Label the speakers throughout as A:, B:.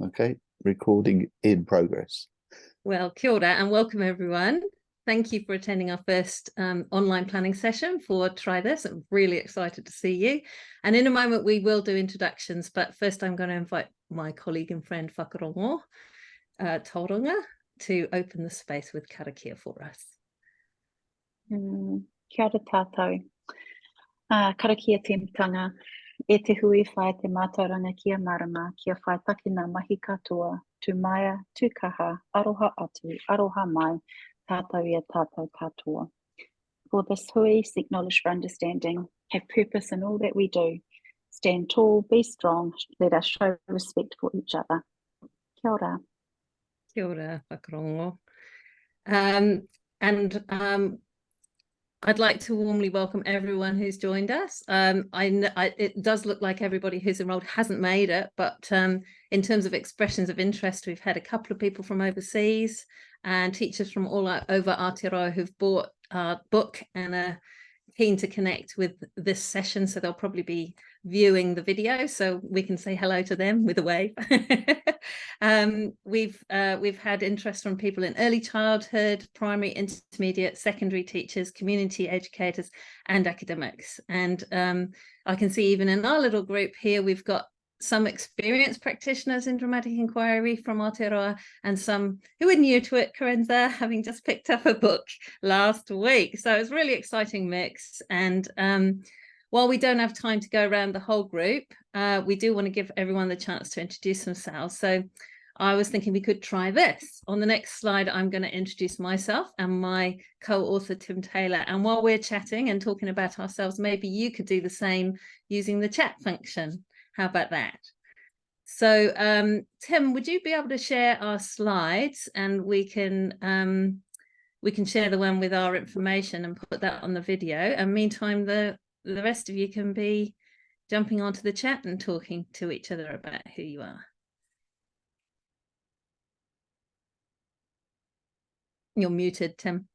A: Okay, recording in progress.
B: Well, kia ora and welcome everyone. Thank you for attending our first online planning session for Try This. I'm really excited to see you. And in a moment, we will do introductions, but first I'm going to invite my colleague and friend Whakarongo, Tauranga, to open the space with karakia for us.
C: Kia ora tātou. Karakia tēmutanga. E te hui whae te mātauranga kia marama, kia whae take ngā mahi katoa, tu maia, tu kaha, aroha atu, aroha mai, tātou ia tātou katoa. For this hui, seek knowledge for understanding, have purpose in all that we do, stand tall, be strong, let us show respect for each other. Kia ora.
B: Kia ora, Whakarongo. I'd like to warmly welcome everyone who's joined us. It does look like everybody who's enrolled hasn't made it, but in terms of expressions of interest, we've had a couple of people from overseas and teachers from all over Aotearoa who've bought our book and are keen to connect with this session, so they'll probably be viewing the video so we can say hello to them with a wave. We've had interest from people in early childhood, primary, intermediate, secondary teachers, community educators and academics. And I can see even in our little group here we've got some experienced practitioners in dramatic inquiry from Aotearoa and some who are new to it, Corinza, having just picked up a book last week. So it's a really exciting mix. And while we don't have time to go around the whole group, we do want to give everyone the chance to introduce themselves. So I was thinking we could try this. On the next slide, I'm going to introduce myself and my co-author, Tim Taylor. And while we're chatting and talking about ourselves, maybe you could do the same using the chat function. How about that? So Tim, would you be able to share our slides and we can share the one with our information and put that on the video, and meantime the rest of you can be jumping onto the chat and talking to each other about who you are. You're muted, Tim.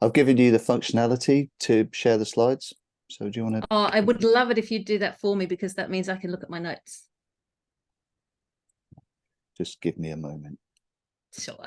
A: I've given you the functionality to share the slides. So do you want to?
B: Oh, I would love it if you'd do that for me, because that means I can look at my notes.
A: Just give me a moment.
B: Sure.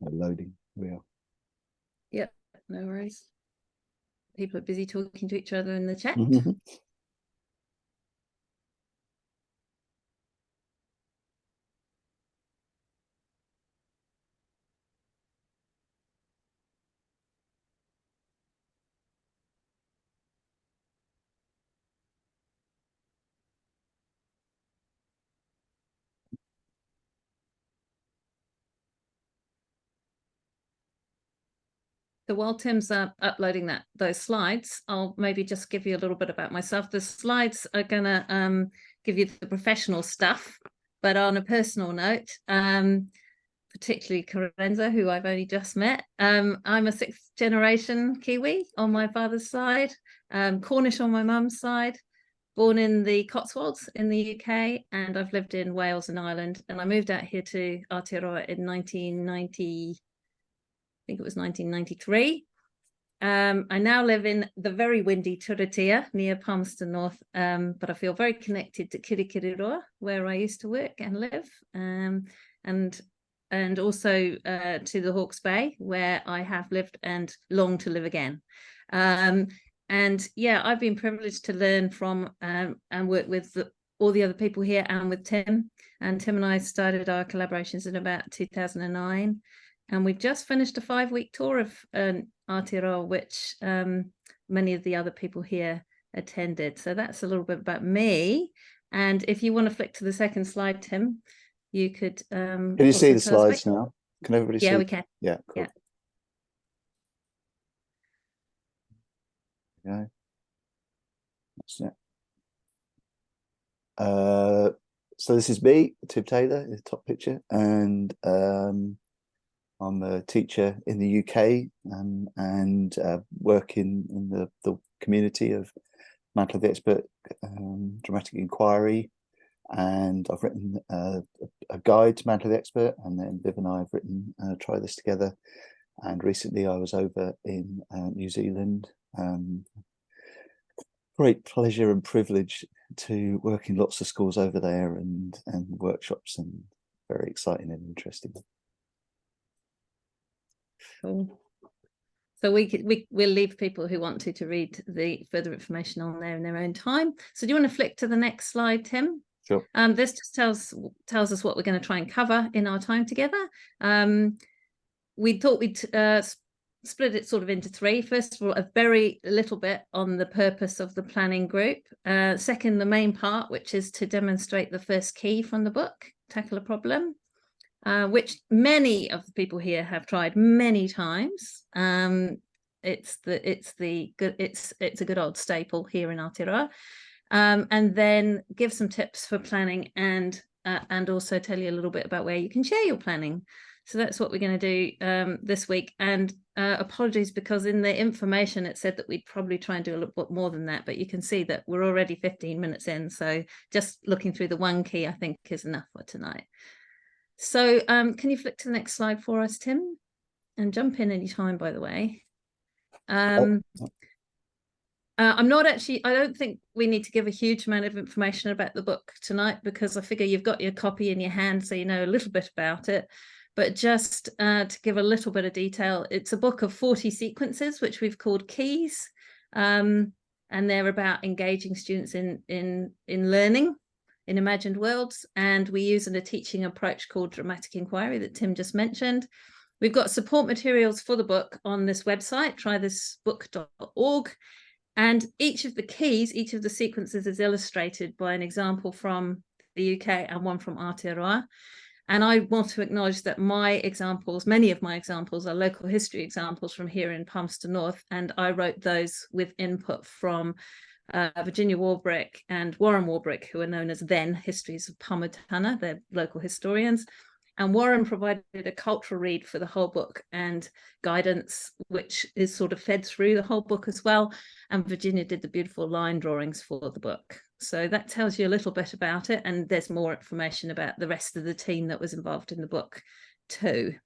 A: Loading. We are.
B: Yep, no worries. People are busy talking to each other in the chat. So while Tim's uploading those slides, I'll maybe just give you a little bit about myself. The slides are going to give you the professional stuff, but on a personal note, particularly Corinza, who I've only just met. I'm a sixth generation Kiwi on my father's side, Cornish on my mum's side, born in the Cotswolds in the UK, and I've lived in Wales and Ireland, and I moved out here to Aotearoa in 1990. I think it was 1993. I now live in the very windy Turitea near Palmerston North, but I feel very connected to Kirikiriroa, where I used to work and live, and also to the Hawke's Bay, where I have lived and long to live again. And yeah, I've been privileged to learn from and work with all the other people here and with Tim. And Tim and I started our collaborations in about 2009. And we've just finished a 5-week tour of Aotearoa, which many of the other people here attended. So that's a little bit about me. And if you want to flick to the second slide, Tim, you could
A: Can you see
B: also
A: the
B: tell us
A: slides now? Can everybody see?
B: Yeah, we can.
A: Yeah, cool.
B: Yeah.
A: Yeah. That's it. So this is me, Tim Taylor, in the top picture, and I'm a teacher in the UK and work in the community of Mantle of the Expert Dramatic Inquiry, and I've written a guide to Mantle of the Expert, and then Viv and I have written Try This Together, and recently I was over in New Zealand. Great pleasure and privilege to work in lots of schools over there and workshops, and very exciting and interesting.
B: Cool. So we'll leave people who want to read the further information on there in their own time. So do you want to flick to the next slide, Tim?
A: Sure.
B: This just tells us what we're going to try and cover in our time together. We thought we'd split it sort of into three. First of all, a very little bit on the purpose of the planning group. Second, the main part, which is to demonstrate the first key from the book, tackle a problem, which many of the people here have tried many times. It's a good old staple here in Aotearoa. And then give some tips for planning and also tell you a little bit about where you can share your planning. So that's what we're going to do this week. And apologies, because in the information it said that we'd probably try and do a little bit more than that, but you can see that we're already 15 minutes in. So just looking through the one key, I think, is enough for tonight. So can you flick to the next slide for us, Tim? And jump in any time, by the way. I'm not actually, I don't think we need to give a huge amount of information about the book tonight, because I figure you've got your copy in your hand, so you know a little bit about it. But just to give a little bit of detail, it's a book of 40 sequences, which we've called keys. And they're about engaging students in learning in imagined worlds. And we use a teaching approach called dramatic inquiry that Tim just mentioned. We've got support materials for the book on this website, trythisbook.org. And each of the keys, each of the sequences is illustrated by an example from the UK and one from Aotearoa. And I want to acknowledge that my examples, many of my examples, are local history examples from here in Palmerston North, and I wrote those with input from Virginia Warbrick and Warren Warbrick, who are known as then Histories of Palmertana. They're local historians. And Warren provided a cultural read for the whole book and guidance, which is sort of fed through the whole book as well. And Virginia did the beautiful line drawings for the book. So that tells you a little bit about it. And there's more information about the rest of the team that was involved in the book too.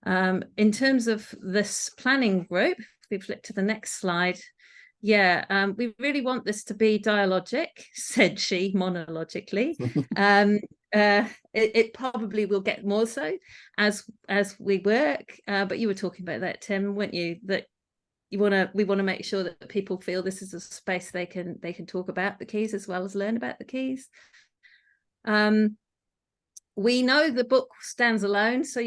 B: In terms of this planning group, if we flip to the next slide, we really want this to be dialogic, said she monologically. It probably will get more so as we work, but you were talking about that, Tim, weren't you, that we want to make sure that people feel this is a space they can talk about the keys as well as learn about the keys. We know the book stands alone, so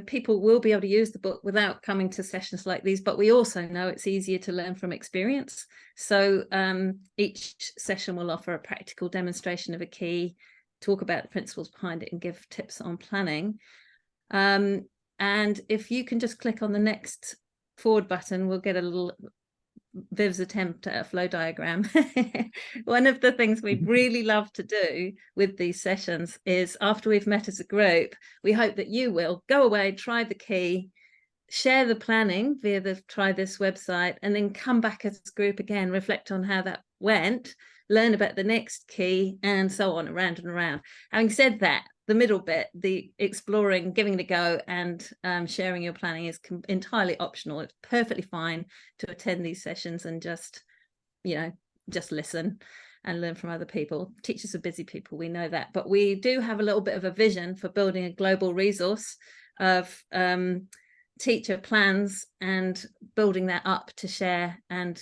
B: people will be able to use the book without coming to sessions like these, but we also know it's easier to learn from experience. So each session will offer a practical demonstration of a key, talk about the principles behind it, and give tips on planning. And if you can just click on the next forward button, we'll get a little Viv's attempt at a flow diagram. One of the things we'd really love to do with these sessions is, after we've met as a group, we hope that you will go away, try the key, share the planning via the Try This website, and then come back as a group again, reflect on how that went, learn about the next key, and so on, around and around. Having said that, the middle bit, the exploring, giving it a go, and sharing your planning is entirely optional. It's perfectly fine to attend these sessions and just listen and learn from other people. Teachers are busy people, we know that, but we do have a little bit of a vision for building a global resource of teacher plans and building that up to share and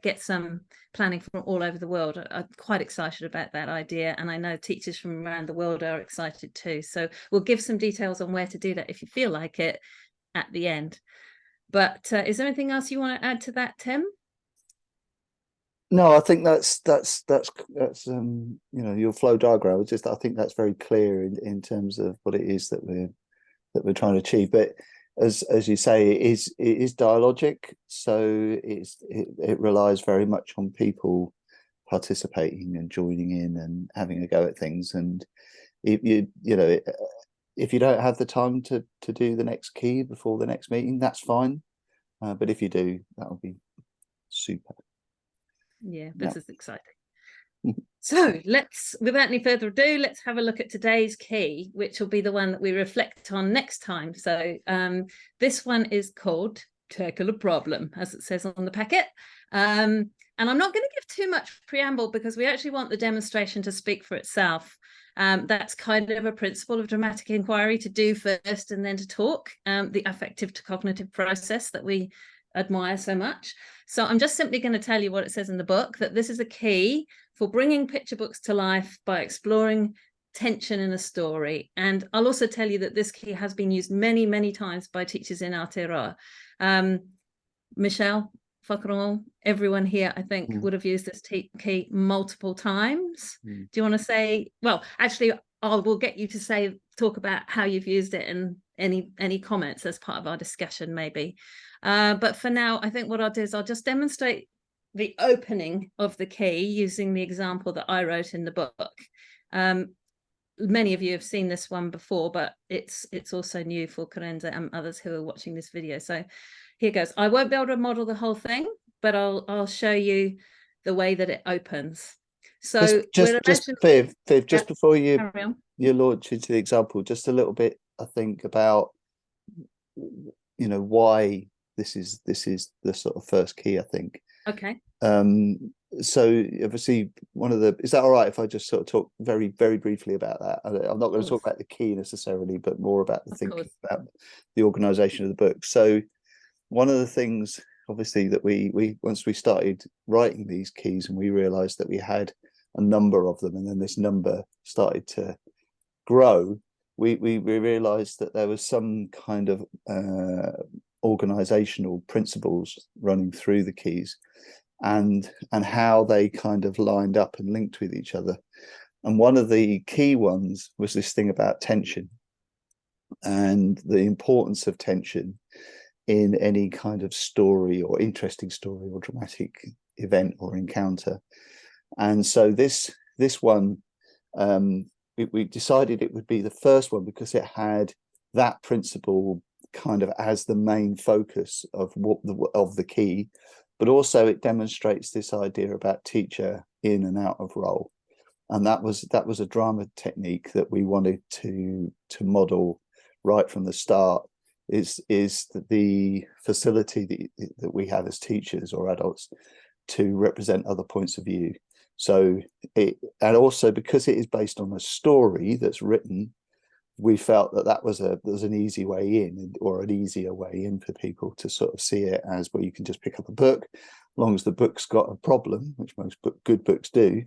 B: get some planning from all over the world. I'm quite excited about that idea, and I know teachers from around the world are excited too. So we'll give some details on where to do that if you feel like it at the end. But is there anything else you want to add to that, Tim?
A: No, I think that's you know, your flow diagram. I think that's very clear in terms of what it is that we're trying to achieve. But as you say, it is dialogic, so it relies very much on people participating and joining in and having a go at things. And if you don't have the time to do the next key before the next meeting, that's fine. But if you do, that'll be super.
B: Yeah, this is exciting. So let's, without any further ado, let's have a look at today's key, which will be the one that we reflect on next time. So this one is called Tackle a Problem, as it says on the packet. And I'm not going to give too much preamble because we actually want the demonstration to speak for itself. That's kind of a principle of dramatic inquiry, to do first and then to talk, the affective to cognitive process that we admire so much. So I'm just simply going to tell you what it says in the book, that this is a key for bringing picture books to life by exploring tension in a story. And I'll also tell you that this key has been used many, many times by teachers in Aotearoa. Michelle, Whakarongo, everyone here, I think, would have used this key multiple times. Do you want to say, well, actually, we'll get you to talk about how you've used it and any comments as part of our discussion, maybe. But for now, I think what I'll do is I'll just demonstrate the opening of the key using the example that I wrote in the book. Many of you have seen this one before, but it's also new for Karenza and others who are watching this video. So here goes. I won't be able to model the whole thing, but I'll show you the way that it opens. So
A: just Viv, just before you launch into the example, just a little bit, I think, about why this is the sort of first key, I think.
B: Okay.
A: So obviously is that all right if I just sort of talk very, very briefly about that? I'm not going to talk about the key necessarily, but more about the thinking about the organization of the book. So one of the things, obviously, that we once we started writing these keys and we realized that we had a number of them, and then this number started to grow, we realized that there was some kind of organizational principles running through the keys, and how they kind of lined up and linked with each other. And one of the key ones was this thing about tension and the importance of tension in any kind of story or interesting story or dramatic event or encounter. And so this one, we decided it would be the first one because it had that principle kind of as the main focus of the key, but also it demonstrates this idea about teacher in and out of role. And that was a drama technique that we wanted to model right from the start, is the facility that we have as teachers or adults to represent other points of view. So and also because it is based on a story that's written, we felt that was an easy way in, or an easier way in, for people to sort of see it as, well, you can just pick up a book, as long as the book's got a problem, which most good books do,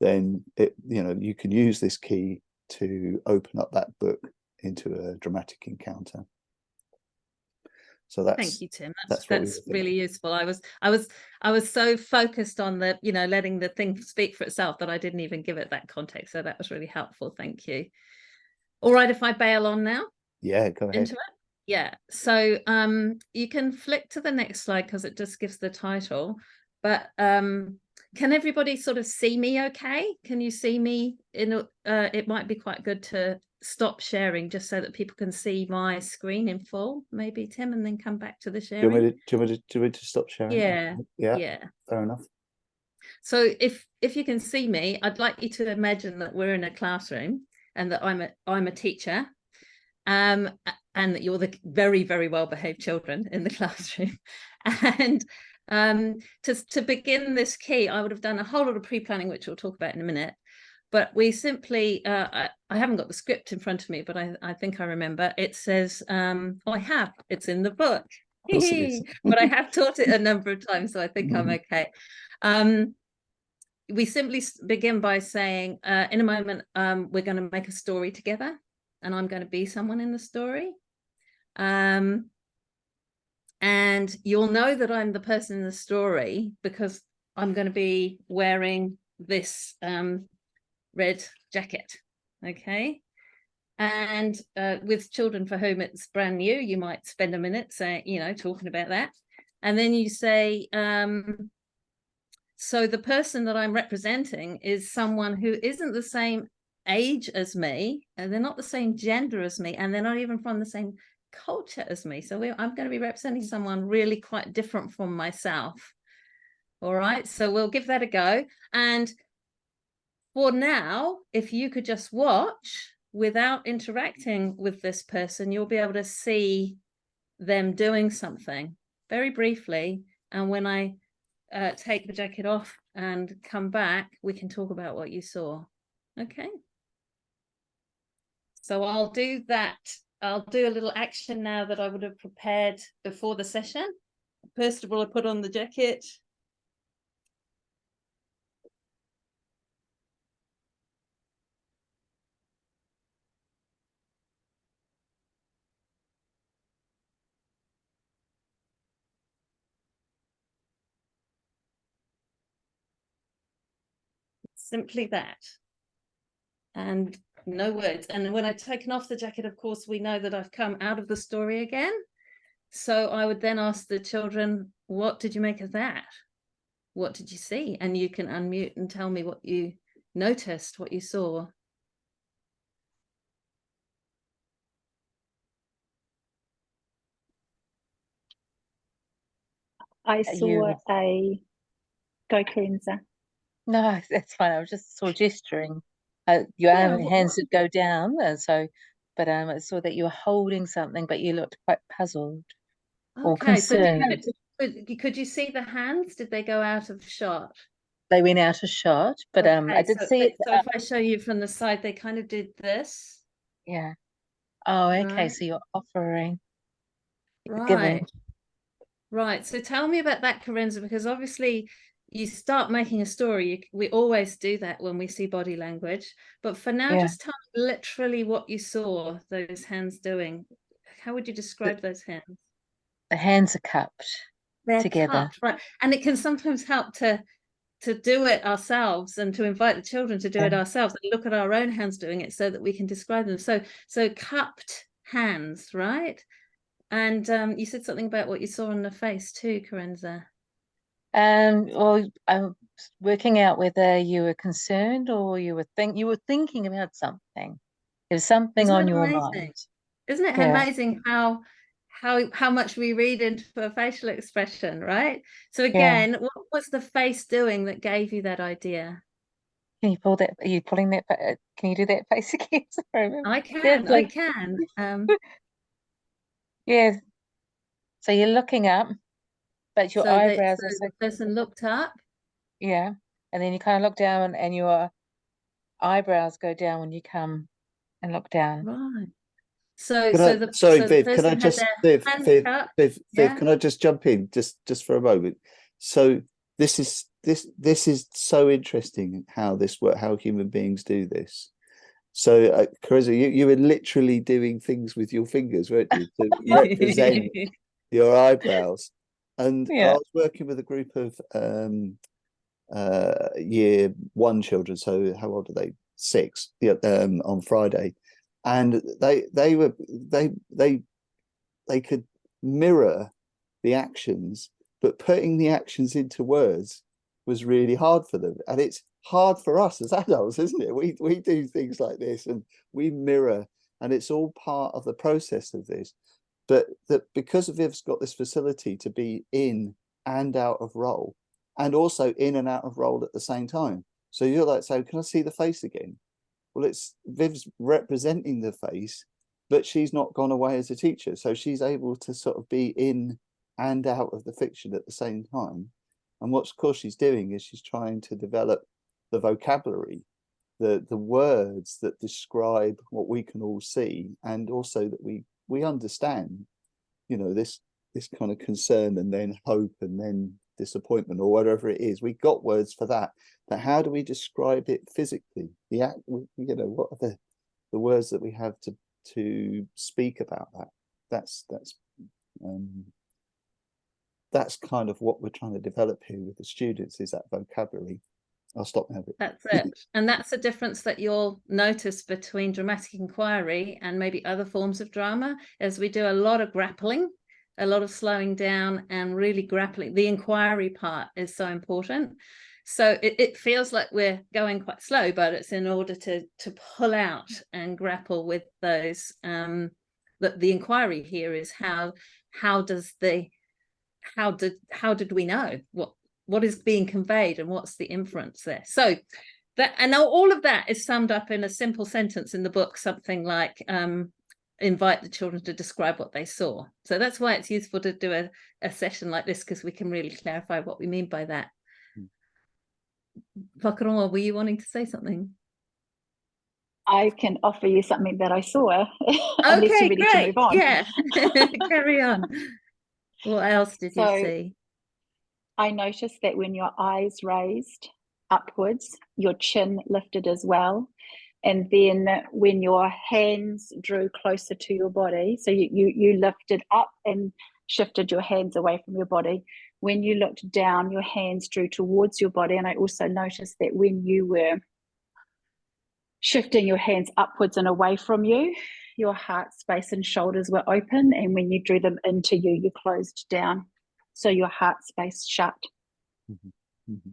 A: then you can use this key to open up that book into a dramatic encounter. So
B: thank you, Tim. That's really useful. I was so focused on the letting the thing speak for itself that I didn't even give it that context. So that was really helpful. Thank you. All right, if I bail on now.
A: Yeah, go ahead.
B: Into it. Yeah. So you can flick to the next slide because it just gives the title. But can everybody sort of see me okay? Can you see me? It might be quite good to stop sharing just so that people can see my screen in full, maybe, Tim, and then come back to the sharing.
A: Do you want me to stop sharing?
B: Yeah. Fair
A: enough.
B: So if you can see me, I'd like you to imagine that we're in a classroom and that I'm a teacher, and that you're the very, very well-behaved children in the classroom. And to begin this key, I would have done a whole lot of pre-planning, which we'll talk about in a minute. But we simply, I haven't got the script in front of me, but I think I remember. It says, I have, it's in the book. But I have taught it a number of times, so I think I'm okay. We simply begin by saying, in a moment, we're going to make a story together, and I'm going to be someone in the story. And you'll know that I'm the person in the story because I'm going to be wearing this red jacket. Okay. And with children for whom it's brand new, you might spend a minute saying, talking about that. And then you say, so the person that I'm representing is someone who isn't the same age as me, and they're not the same gender as me, and they're not even from the same culture as me. So I'm going to be representing someone really quite different from myself. All right, so we'll give that a go. And for now, if you could just watch without interacting with this person, you'll be able to see them doing something very briefly. And when I take the jacket off and come back, we can talk about what you saw. Okay. So I'll do that. I'll do a little action now that I would have prepared before the session. First of all, I put on the jacket. Simply that. And no words. And when I've taken off the jacket, of course, we know that I've come out of the story again. So I would then ask the children, what did you make of that? What did you see? And you can unmute and tell me what you noticed, what you saw.
C: I saw go Corinza.
D: No, that's fine. I was just sort of gesturing. Your hands would go down, but I saw that you were holding something, but you looked quite puzzled or concerned.
B: So could you see the hands? Did they go out of shot?
D: They went out of shot, but I did see it.
B: So if I show you from the side, they kind of did this.
D: Yeah. Oh, okay.
B: Right.
D: So you're offering,
B: Right. Right. So tell me about that, Corinza, because obviously you start making a story. We always do that when we see body language. But for now, just tell me literally what you saw those hands doing. How would you describe those hands?
D: The hands are cupped together.
B: Cupped, right. And it can sometimes help to do it ourselves and to invite the children to do it ourselves and look at our own hands doing it so that we can describe them. So cupped hands, right? And you said something about what you saw on the face too, Corinza.
D: Well, I'm working out whether you were concerned or you were thinking about something. There's something on your mind.
B: Isn't it amazing how much we read into a facial expression, right? So again, what was the face doing that gave you that idea?
D: Can you pull that? Are you pulling that? Can you do that face again? Sorry.
B: I can.
D: Yeah. So you're looking up, but your eyebrows are
B: the person looked up.
D: Yeah. And then you kind of look down and your eyebrows go down when you come and look down.
B: Right.
A: Viv, can I just Viv, can I just jump in just for a moment? So this is so interesting how how human beings do this. So Carissa, you were literally doing things with your fingers, weren't you, to represent your eyebrows? And I was working with a group of year one children. So how old are they? 6. On Friday. And they could mirror the actions, but putting the actions into words was really hard for them. And it's hard for us as adults, isn't it? We do things like this and we mirror, and it's all part of the process of this. But that because Viv's got this facility to be in and out of role, and also in and out of role at the same time. So you're like, so can I see the face again? Well, it's Viv's representing the face, but she's not gone away as a teacher. So she's able to sort of be in and out of the fiction at the same time. And what, of course, she's doing is she's trying to develop the vocabulary, the words that describe what we can all see, and also that we understand, this kind of concern and then hope and then disappointment or whatever it is. We got words for that. But how do we describe it physically? The act, what are the words that we have to speak about that? That's that's kind of what we're trying to develop here with the students, is that vocabulary. I'll stop now.
B: That's it. And that's the difference that you'll notice between dramatic inquiry and maybe other forms of drama, as we do a lot of grappling, a lot of slowing down and really grappling. The inquiry part is so important. So it feels like we're going quite slow, but it's in order to pull out and grapple with those. That the inquiry here is how did we know what is being conveyed and what's the inference there? So that, and now all of that is summed up in a simple sentence in the book, something like invite the children to describe what they saw. So that's why it's useful to do a session like this, because we can really clarify what we mean by that. Whakarongo, were you wanting to say something?
C: I can offer you something that I saw.
B: Okay,
C: ready
B: great.
C: to move on.
B: Yeah, carry on. What else did you see?
C: I noticed that when your eyes raised upwards, your chin lifted as well. And then when your hands drew closer to your body, so you lifted up and shifted your hands away from your body. When you looked down, your hands drew towards your body. And I also noticed that when you were shifting your hands upwards and away from you, your heart space and shoulders were open. And when you drew them into you, you closed down. So your heart space shut.
A: Mm-hmm. Mm-hmm.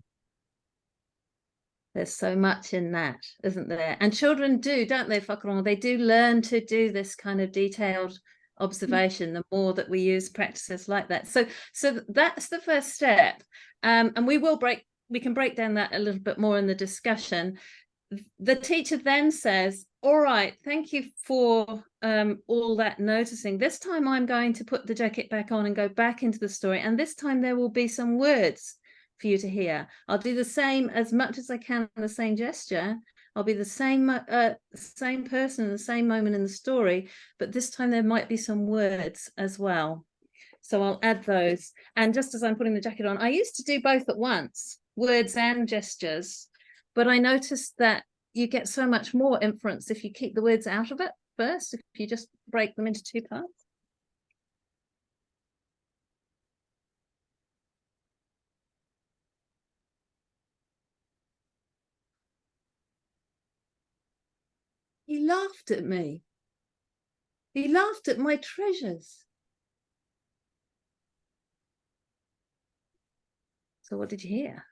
B: There's so much in that, isn't there? And children do, don't they, Whakarongo? They do learn to do this kind of detailed observation the more that we use practices like that. So that's the first step. And we can break down that a little bit more in the discussion. The teacher then says, all right, thank you for all that noticing. This time I'm going to put the jacket back on and go back into the story. And this time there will be some words for you to hear. I'll do the same as much as I can, the same gesture. I'll be the same person in the same moment in the story, but this time there might be some words as well. So I'll add those. And just as I'm putting the jacket on, I used to do both at once, words and gestures, but I noticed that you get so much more inference if you keep the words out of it first, if you just break them into two parts. He laughed at me. He laughed at my treasures. So what did you hear?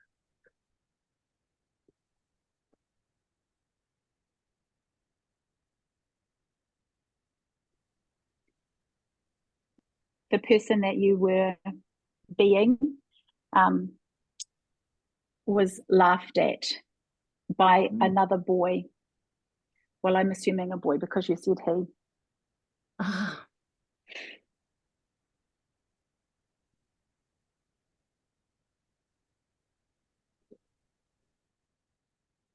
C: The person that you were being was laughed at by another boy. Well, I'm assuming a boy because you said he.
B: Ah.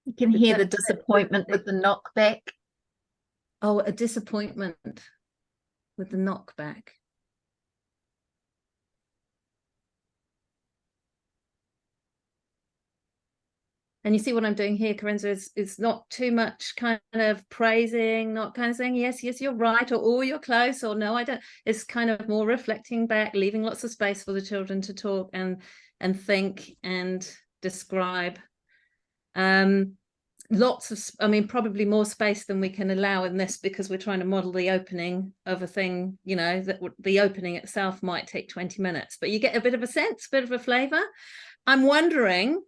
E: You can hear the disappointment with the knockback.
B: Oh, a disappointment with the knockback. And you see what I'm doing here, Carenza, is not too much kind of praising, not kind of saying, yes, you're right, or oh, you're close, or no, I don't. It's kind of more reflecting back, leaving lots of space for the children to talk and think and describe. Lots of, I mean, probably more space than we can allow in this, because we're trying to model the opening of a thing, you know, that the opening itself might take 20 minutes, but you get a bit of a sense, a bit of a flavor. I'm wondering,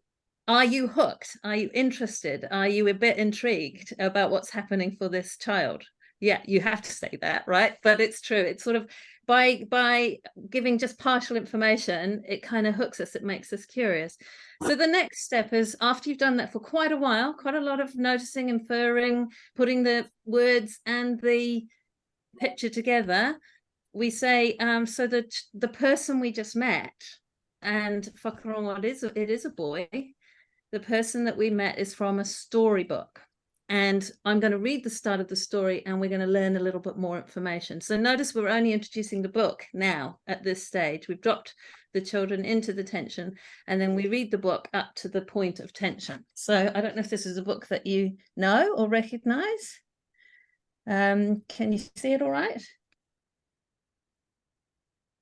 B: are you hooked? Are you interested? Are you a bit intrigued about what's happening for this child? Yeah, you have to say that, right? But it's true. It's sort of by giving just partial information, it kind of hooks us. It makes us curious. So the next step is, after you've done that for quite a while, quite a lot of noticing, inferring, putting the words and the picture together, we say, so that the person we just met, and Whakarongo, it is a boy. The person that we met is from a storybook. And I'm going to read the start of the story, and we're going to learn a little bit more information. So notice we're only introducing the book now at this stage. We've dropped the children into the tension, and then we read the book up to the point of tension. So I don't know if this is a book that you know or recognize. Can you see it all right?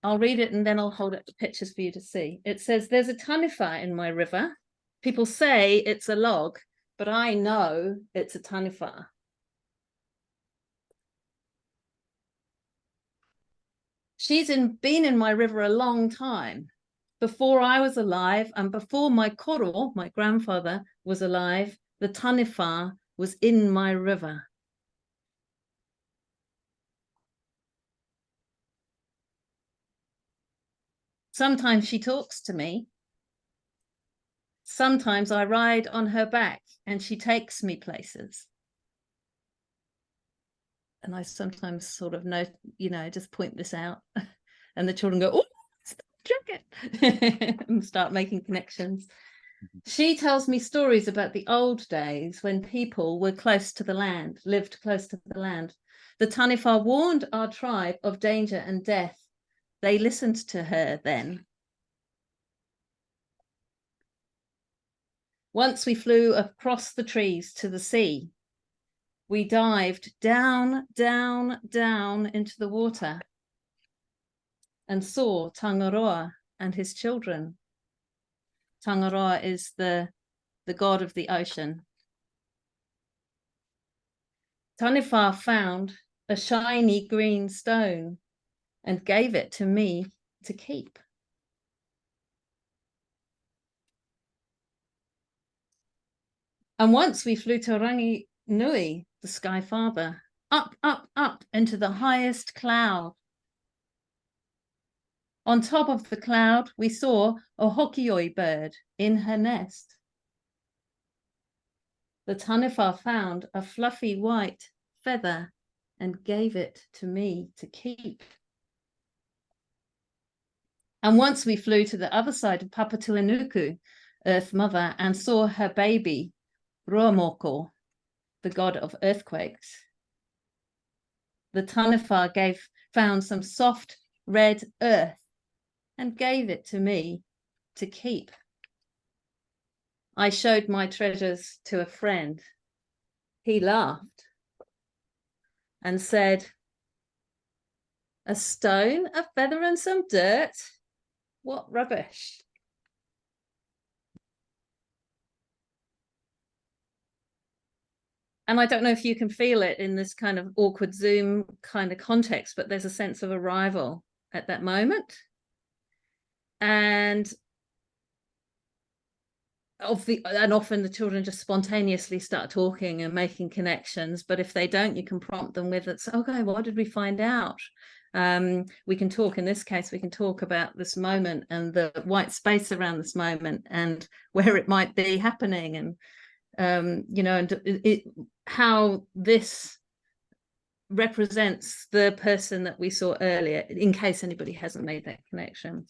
B: I'll read it and then I'll hold up the pictures for you to see. It says, there's a taniwha in my river. People say it's a log, but I know it's a taniwha. She's been in my river a long time. Before I was alive and before my koro, my grandfather, was alive, the taniwha was in my river. Sometimes she talks to me. Sometimes I ride on her back and she takes me places. And I sometimes sort of know, just point this out. And the children go, oh, it's the jacket, and start making connections. She tells me stories about the old days when people were close to the land, lived close to the land. The taniwha warned our tribe of danger and death. They listened to her then. Once we flew across the trees to the sea. We dived down, down, down into the water and saw Tangaroa and his children. Tangaroa is the god of the ocean. Taniwha found a shiny green stone and gave it to me to keep. And once we flew to Rangi Nui, the Sky Father, up, up, up into the highest cloud. On top of the cloud, we saw a hokioi bird in her nest. The taniwha found a fluffy white feather and gave it to me to keep. And once we flew to the other side of Papatuanuku, Earth Mother, and saw her baby, Ruamoko, the god of earthquakes. The taniwha found some soft red earth and gave it to me to keep. I showed my treasures to a friend. He laughed and said, a stone, a feather and some dirt? What rubbish. And I don't know if you can feel it in this kind of awkward Zoom kind of context, but there's a sense of arrival at that moment. And often the children just spontaneously start talking and making connections. But if they don't, you can prompt them with, it's okay, what did we find out? We can talk, in this case, we can talk about this moment and the white space around this moment and where it might be happening, and how this represents the person that we saw earlier, in case anybody hasn't made that connection.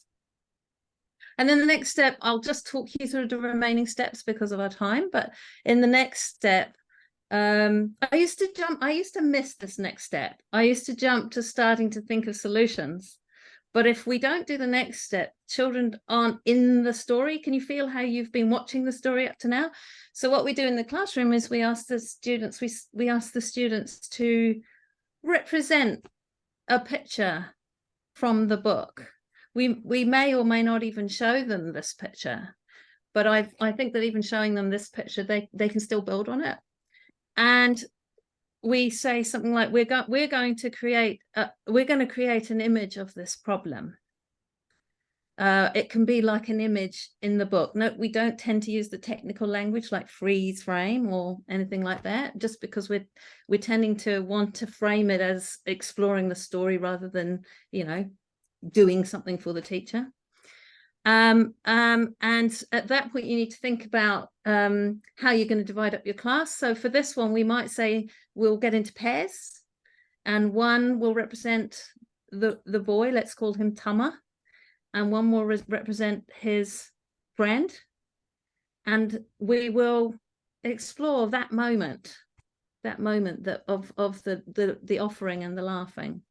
B: And then the next step, I'll just talk you through the remaining steps because of our time, but in the next step, I used to miss this next step. I used to jump to starting to think of solutions. But if we don't do the next step, children aren't in the story. Can you feel how you've been watching the story up to now? So what we do in the classroom is we ask the students to represent a picture from the book. We may or may not even show them this picture, but I think that even showing them this picture, they can still build on it. And we say something like, we're going to create an image of this problem. It can be like an image in the book. No, we don't tend to use the technical language like freeze frame or anything like that, just because we're tending to want to frame it as exploring the story rather than, doing something for the teacher. And at that point, you need to think about how you're going to divide up your class. So for this one, we might say we'll get into pairs, and one will represent the boy, let's call him Tama, and one will represent his friend, and we will explore that moment that of the offering and the laughing.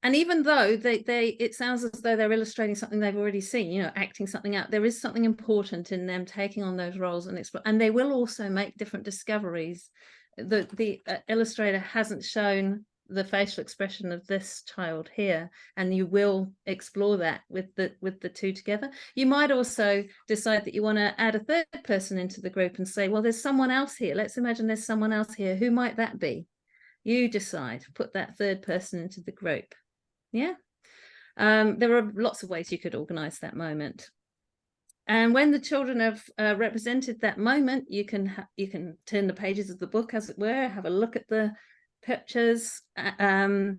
B: And even though it sounds as though they're illustrating something they've already seen, acting something out, there is something important in them taking on those roles and explore, and they will also make different discoveries. The illustrator hasn't shown the facial expression of this child here, and you will explore that with the two together. You might also decide that you want to add a third person into the group and say, well, there's someone else here. Let's imagine there's someone else here. Who might that be? You decide, put that third person into the group. Yeah. There are lots of ways you could organize that moment. And when the children have represented that moment, you can turn the pages of the book, as it were, have a look at the pictures, ask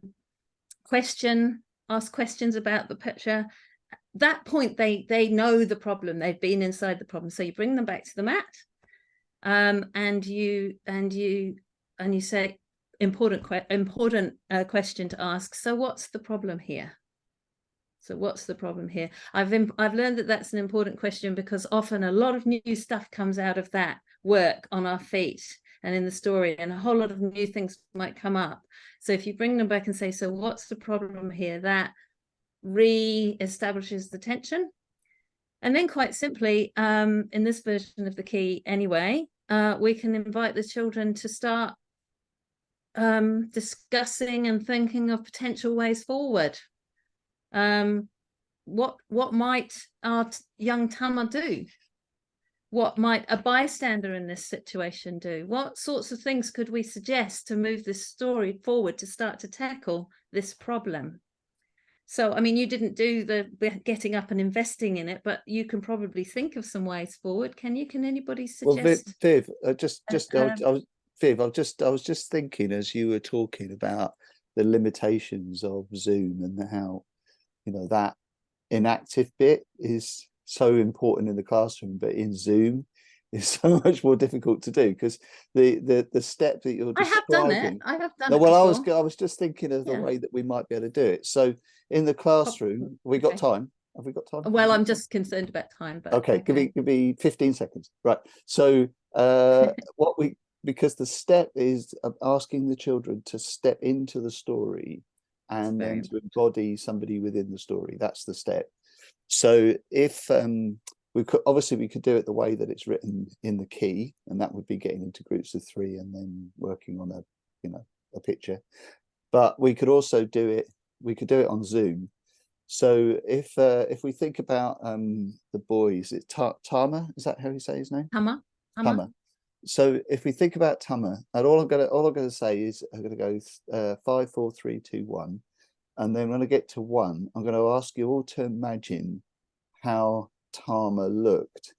B: questions about the picture. That point, they know the problem. They've been inside the problem. So you bring them back to the mat, and you say, important question to ask. So what's the problem here? So what's the problem here? I've learned that that's an important question, because often a lot of new stuff comes out of that work on our feet and in the story, and a whole lot of new things might come up. So if you bring them back and say, so what's the problem here? That re-establishes the tension. And then quite simply, in this version of the key anyway, we can invite the children to start discussing and thinking of potential ways forward. What might our young Tama do? What might a bystander in this situation do? What sorts of things could we suggest to move this story forward, to start to tackle this problem? So, I mean, you didn't do the getting up and investing in it, but you can probably think of some ways forward. Can you? Can anybody suggest?
A: Well, Viv, I was just thinking, as you were talking about the limitations of Zoom and how, you know, that inactive bit is so important in the classroom, but in Zoom is so much more difficult to do, because the step that you're describing.
B: I have done
A: no,
B: it.
A: Well,
B: before.
A: I was just thinking of the way that we might be able to do it. So in the classroom, we got time. Have we got time?
B: Well, I'm just concerned about time, but
A: okay. Give me 15 seconds. Right. So because the step is asking the children to step into the story and then to embody somebody within the story. That's the step. So if we could do it the way that it's written in the key, and that would be getting into groups of 3 and then working on a picture. But we could also do it. We could do it on Zoom. So if we think about the boys, it's Tama. Is that how you say his name? Tama. So if we think about Tama, and all I'm gonna say is I'm gonna go 5, 4, 3, 2, 1, and then when I get to 1, I'm going to ask you all to imagine how Tama looked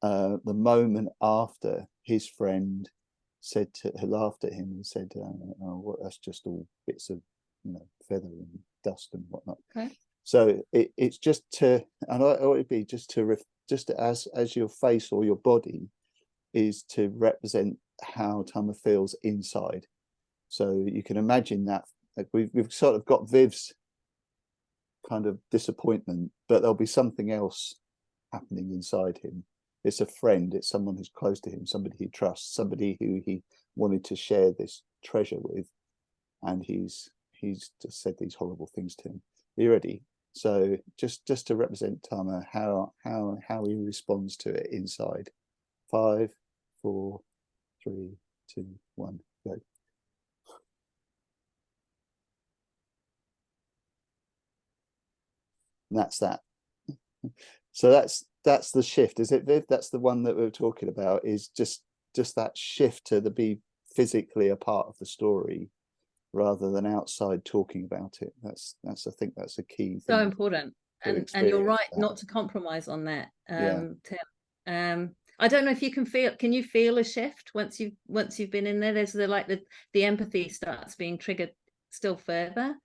A: the moment after his friend laughed at him and said, "Oh, that's just all bits of feather and dust and whatnot." Okay. So it's just to, and it would be just as your face or your body is to represent how Tama feels inside. So you can imagine that we've sort of got Viv's kind of disappointment, but there'll be something else happening inside him. It's a friend, it's someone who's close to him, somebody he trusts, somebody who he wanted to share this treasure with, and he's just said these horrible things to him. Are you ready? So just to represent Tama, how he responds to it inside. 5, 4, 3, 2, 1, go. And that's that. So that's the shift, is it, Viv? That's the one that we were talking about, is just that shift to be physically a part of the story rather than outside talking about it. That's I think that's a key thing. So
B: important. And you're right not to compromise on that, Tim. I don't know if you can feel a shift once you've been in there? There's the empathy starts being triggered still further.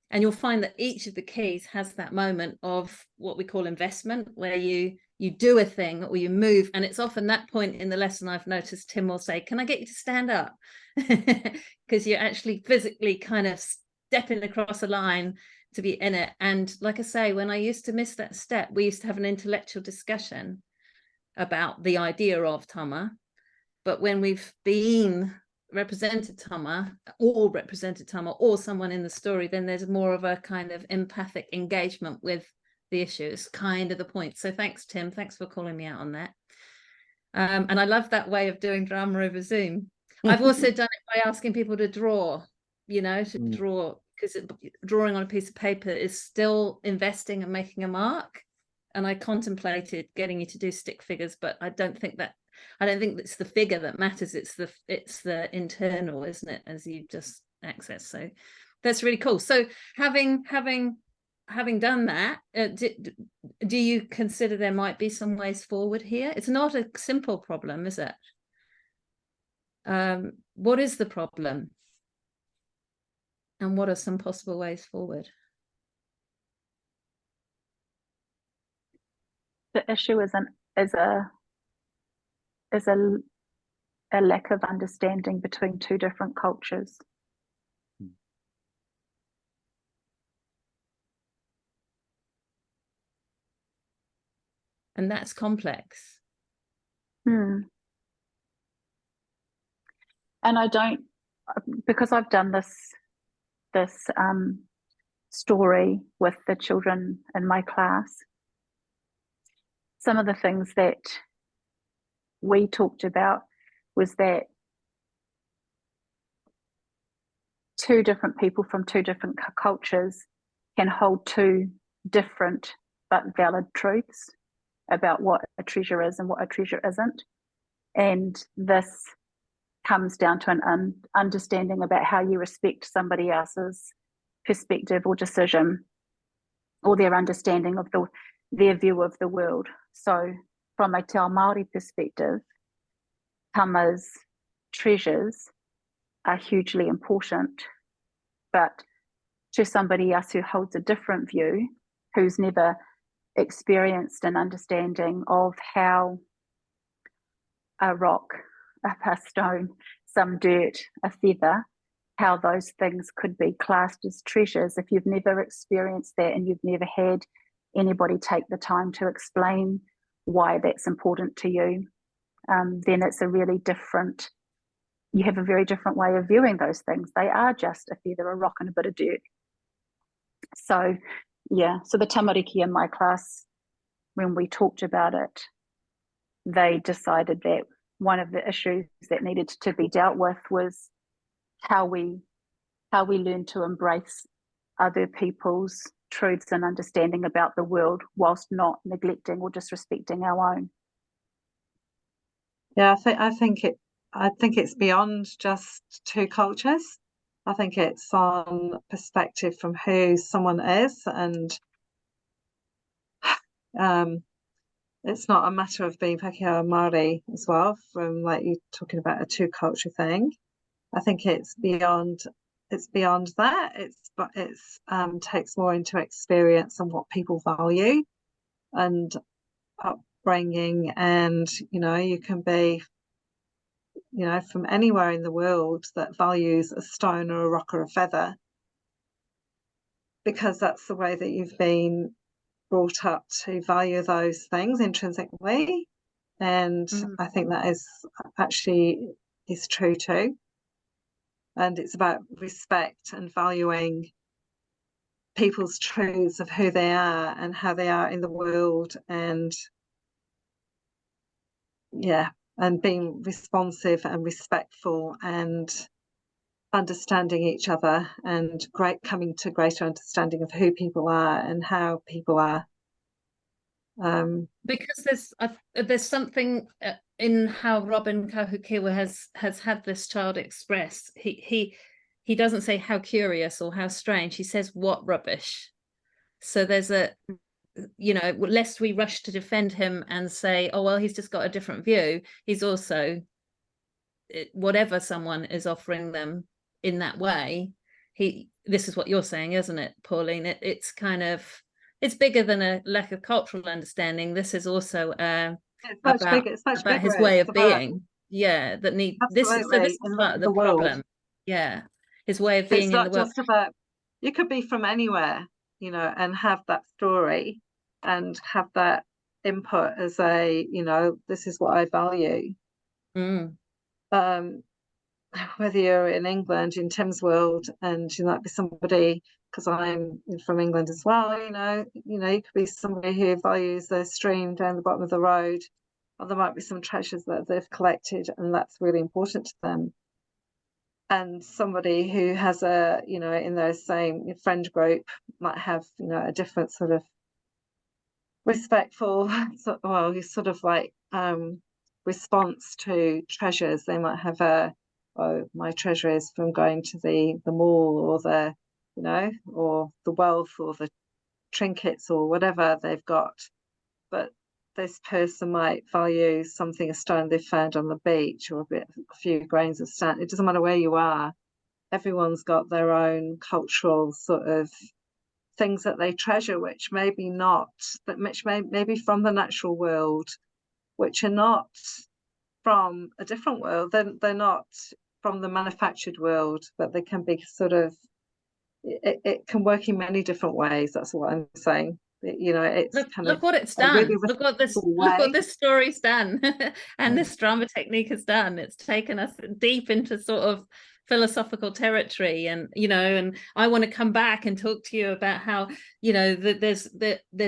B: And you'll find that each of the keys has that moment of what we call investment, where you do a thing or you move, and it's often that point in the lesson I've noticed Tim will say, "Can I get you to stand up?" Because you're actually physically kind of stepping across a line to be in it. And like I say, when I used to miss that step, we used to have an intellectual discussion about the idea of Tama. But when we've been represented Tama or someone in the story, then there's more of a kind of empathic engagement with the issue. It's kind of the point. So thanks, Tim. Thanks for calling me out on that. And I love that way of doing drama over Zoom. I've also done it by asking people to draw you know, to draw, because drawing on a piece of paper is still investing and making a mark. And I contemplated getting you to do stick figures, but I don't think it's the figure that matters. It's the internal, isn't it, as you just access. So that's really cool. So having done that, do you consider there might be some ways forward here? It's not a simple problem, is it? What is the problem? And what are some possible ways forward?
C: The issue is a lack of understanding between two different cultures.
B: And that's complex.
C: And I don't, because I've done this story with the children in my class, some of the things that we talked about was that two different people from two different cultures can hold two different but valid truths about what a treasure is and what a treasure isn't. And this comes down to an understanding about how you respect somebody else's perspective or decision, or their understanding of their view of the world. So from a Te Ao Māori perspective, Tama's treasures are hugely important, but to somebody else who holds a different view, who's never experienced an understanding of how a rock, a stone, some dirt, a feather, how those things could be classed as treasures. If you've never experienced that and you've never had anybody take the time to explain why that's important to you, then it's a really different, you have a very different way of viewing those things. They are just a feather, a rock, and a bit of dirt. So yeah, so the tamariki in my class, when we talked about it, they decided that one of the issues that needed to be dealt with was how we learn to embrace other people's truths and understanding about the world whilst not neglecting or disrespecting our own.
F: Yeah, I think it's beyond just two cultures. I think it's on perspective from who someone is, and it's not a matter of being Pākehā Māori as well, from like you talking about a two culture thing. I think it's beyond that. It's takes more into experience and what people value and upbringing, and you can be from anywhere in the world that values a stone or a rock or a feather because that's the way that you've been brought up to value those things intrinsically. And I think that is true too. And it's about respect and valuing people's truths of who they are and how they are in the world, and and being responsive and respectful and understanding each other, and coming to greater understanding of who people are and how people are.
B: Because there's something in how Robin Kahukiwa has had this child express. He doesn't say how curious or how strange. He says what rubbish. So there's lest we rush to defend him and say, oh well, he's just got a different view. He's also, whatever someone is offering them in that way, this is what you're saying, isn't it, Pauline? It's kind of, it's bigger than a lack of cultural understanding. This is also about his way of being. Yeah, that need this is part of the problem. Yeah, his way of being in the world.
F: It's not just about, you could be from anywhere, and have that story and have that input as a, this is what I value. Whether you're in England, in Tim's world, and you might be somebody, because I'm from England as well, you could be somebody who values the stream down the bottom of the road, or there might be some treasures that they've collected and that's really important to them. and somebody who has a, you know, in their same friend group might have, you know, a different sort of respectful, well, you sort of like response to treasures. They might have a, oh, my treasure is from going to the mall, or the, you know, or the wealth, or the trinkets, or whatever they've got. But this person might value something, a stone they found on the beach, or a few grains of sand. It doesn't matter where you are. Everyone's got their own cultural sort of things that they treasure, which maybe not, that which maybe from the natural world, which are not from a different world. They're not from the manufactured world, but they can be sort of, it can work in many different ways. That's what I'm saying. You know, it's
B: look what it's done.
F: Really
B: look what this story's done. And this drama technique has done. It's taken us deep into sort of philosophical territory, and you know, and I want to come back and talk to you about how, you know, there's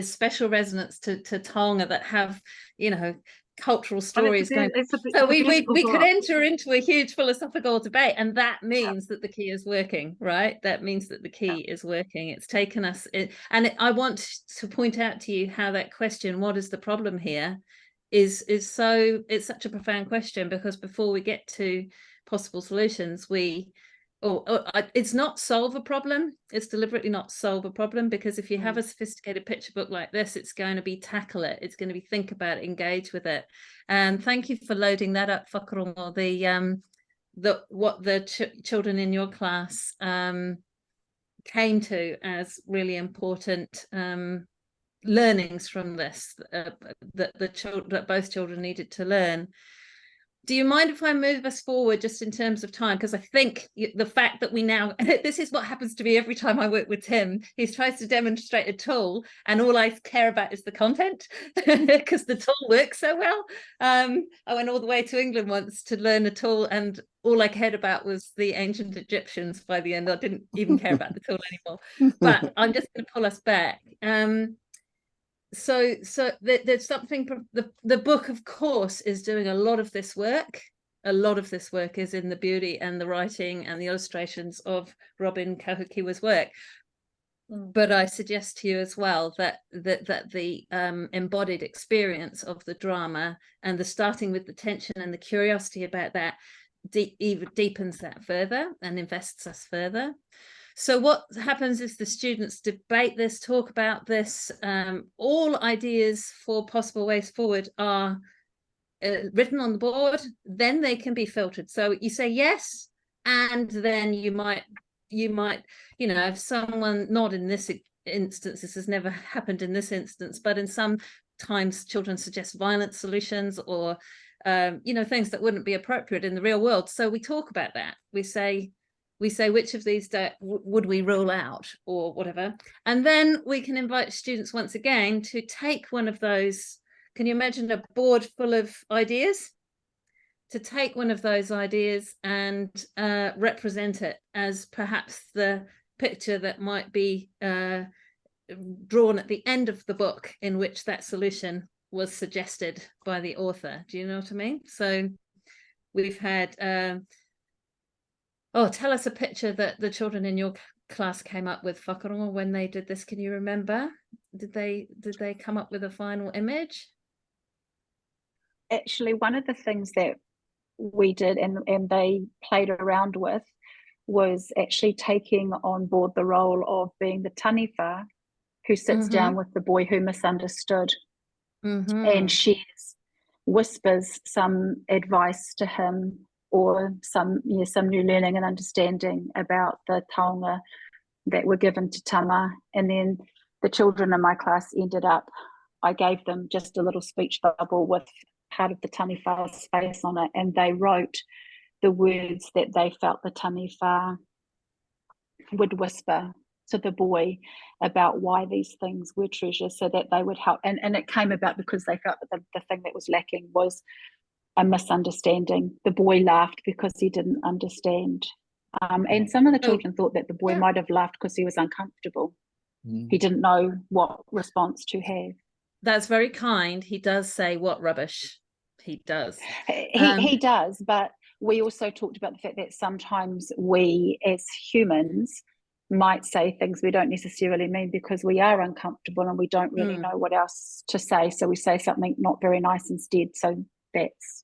B: special resonance to taonga that have, you know, cultural stories going. So we could enter into a huge philosophical debate, and that means that the key is working, right? That means that the key is working. It's taken us, I want to point out to you how that question, what is the problem here, is so, it's such a profound question, because before we get to possible solutions, it's not solve a problem. It's deliberately not solve a problem, because if you have a sophisticated picture book like this, it's going to be tackle it. It's going to be think about it, engage with it. And thank you for loading that up, Whakarongo, what the children in your class came to as really important learnings from this, that both children needed to learn. Do you mind if I move us forward just in terms of time? Because I think the fact that we now, this is what happens to me every time I work with Tim. He tries to demonstrate a tool, and all I care about is the content, because the tool works so well. I went all the way to England once to learn a tool, and all I cared about was the ancient Egyptians by the end. I didn't even care about the tool anymore. But I'm just going to pull us back. So there's something, the book, of course, is doing a lot of this work. A lot of this work is in the beauty and the writing and the illustrations of Robin Kahukiwa's work. But I suggest to you as well that the embodied experience of the drama, and the starting with the tension and the curiosity about that, even deepens that further and invests us further. So what happens is the students debate this, talk about this. All ideas for possible ways forward are written on the board, then they can be filtered. So you say yes, and then you might, you know, if someone, not in this instance, this has never happened in this instance, but in some times children suggest violent solutions, or you know, things that wouldn't be appropriate in the real world. So we talk about that. We say which of these would we rule out, or whatever. And then we can invite students once again to take one of those. Can you imagine a board full of ideas? To take one of those ideas and represent it as perhaps the picture that might be drawn at the end of the book, in which that solution was suggested by the author. Do you know what I mean? So we've had tell us a picture that the children in your class came up with, Whakarongo, when they did this. Can you remember? Did they come up with a final image?
C: Actually, one of the things that we did and they played around with was actually taking on board the role of being the taniwha who sits down with the boy who misunderstood, and shares, whispers some advice to him, or some new learning and understanding about the taonga that were given to Tama. And then the children in my class ended up, I gave them just a little speech bubble with part of the taniwha's face on it, and they wrote the words that they felt the taniwha would whisper to the boy about why these things were treasures, so that they would help. And it came about because they felt that the thing that was lacking was a misunderstanding. The boy laughed because he didn't understand. And some of the children thought that the boy might have laughed because he was uncomfortable. He didn't know what response to have.
B: That's very kind. He does say, what rubbish. He does.
C: He does, but we also talked about the fact that sometimes we as humans might say things we don't necessarily mean because we are uncomfortable and we don't really know what else to say. So we say something not very nice instead. So that's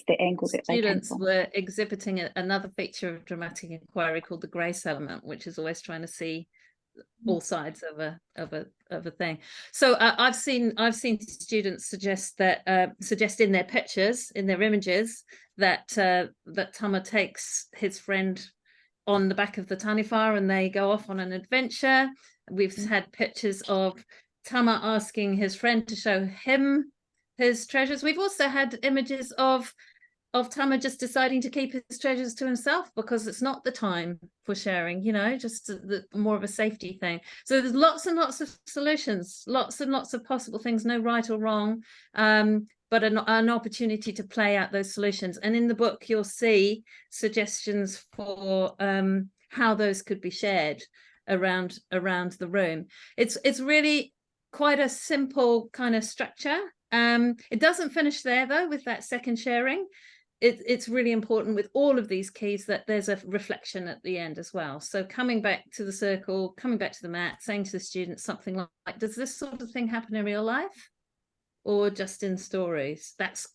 C: the angle that they came
B: Students
C: from.
B: were exhibiting another feature of dramatic inquiry called the grace element, which is always trying to see all sides of a thing. So I've seen students suggest in their pictures, in their images, that Tama takes his friend on the back of the taniwha and they go off on an adventure. We've had pictures of Tama asking his friend to show him his treasures. We've also had images of Tama just deciding to keep his treasures to himself because it's not the time for sharing, just more of a safety thing. So there's lots and lots of solutions, lots and lots of possible things, no right or wrong, but an opportunity to play out those solutions. And in the book, you'll see suggestions for how those could be shared around the room. It's really quite a simple kind of structure. It doesn't finish there though with that second sharing. It's really important with all of these keys that there's a reflection at the end as well. So coming back to the circle, coming back to the mat, saying to the students something like, does this sort of thing happen in real life or just in stories? That's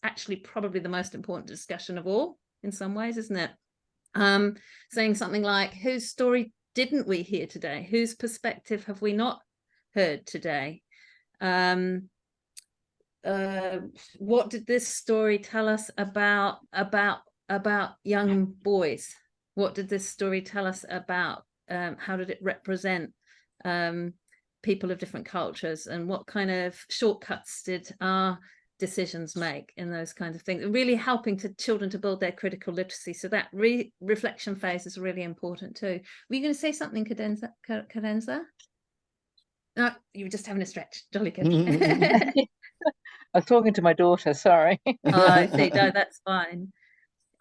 B: actually probably the most important discussion of all in some ways, isn't it? Saying something like, whose story didn't we hear today? Whose perspective have we not heard today? What did this story tell us about young boys? What did this story tell us about how did it represent people of different cultures, and what kind of shortcuts did our decisions make in those kinds of things? Really helping children to build their critical literacy. So that reflection phase is really important too. Were you going to say something, Cadenza? No, you were just having a stretch. Jolly good.
D: I was talking to my daughter, sorry.
B: I see. No, that's fine.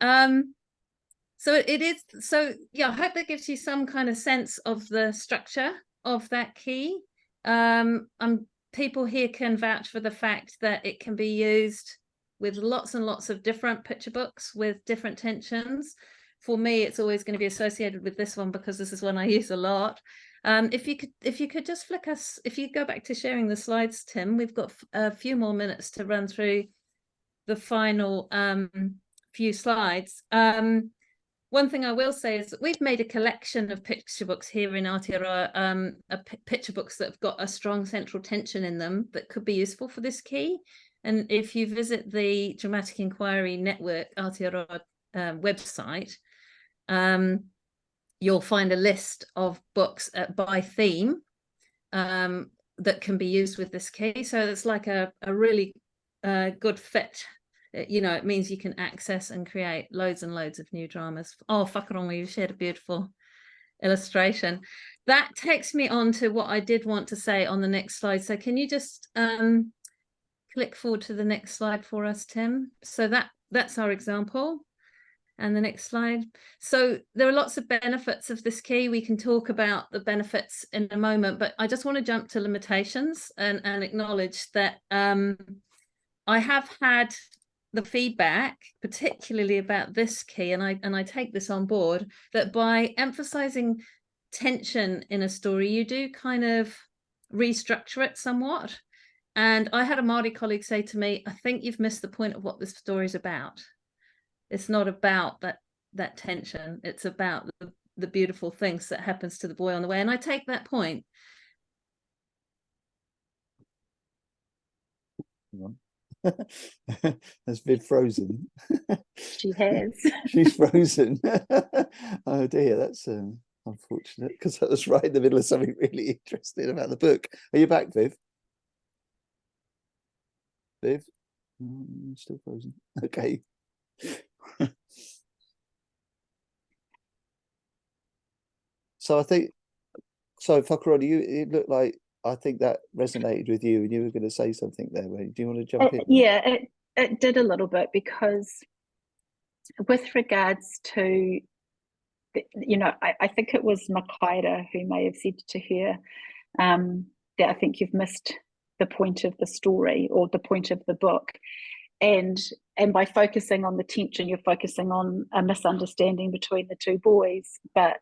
B: So it is. So yeah, I hope that gives you some kind of sense of the structure of that key. People here can vouch for the fact that it can be used with lots and lots of different picture books with different tensions. For me, it's always going to be associated with this one because this is one I use a lot. If you could just flick us, if you go back to sharing the slides, Tim, we've got a few more minutes to run through the final few slides. One thing I will say is that we've made a collection of picture books here in Aotearoa, picture books that have got a strong central tension in them that could be useful for this key. And if you visit the Dramatic Inquiry Network Aotearoa website, you'll find a list of books by theme that can be used with this key. So it's like a really good fit. It means you can access and create loads and loads of new dramas. Oh, whakarongo, you shared a beautiful illustration. That takes me on to what I did want to say on the next slide. So can you just click forward to the next slide for us, Tim? So that's our example. And the next slide. So there are lots of benefits of this key. We can talk about the benefits in a moment, but I just want to jump to limitations and acknowledge that I have had the feedback, particularly about this key, and I take this on board, that by emphasizing tension in a story, you do kind of restructure it somewhat. And I had a Māori colleague say to me, I think you've missed the point of what this story is about. It's not about that tension. It's about the beautiful things that happens to the boy on the way. And I take that point.
A: Has Viv frozen?
C: She has.
A: She's frozen. Oh dear, that's unfortunate, because that was right in the middle of something really interesting about the book. Are you back, Viv? Viv? Still frozen. Okay. So I think, Whakaroni, it looked like, I think that resonated with you and you were going to say something there. Do you want to jump in?
C: Yeah, it did a little bit, because with regards to, I think it was Makaira who may have said to her that I think you've missed the point of the story or the point of the book. And and by focusing on the tension, you're focusing on a misunderstanding between the two boys. But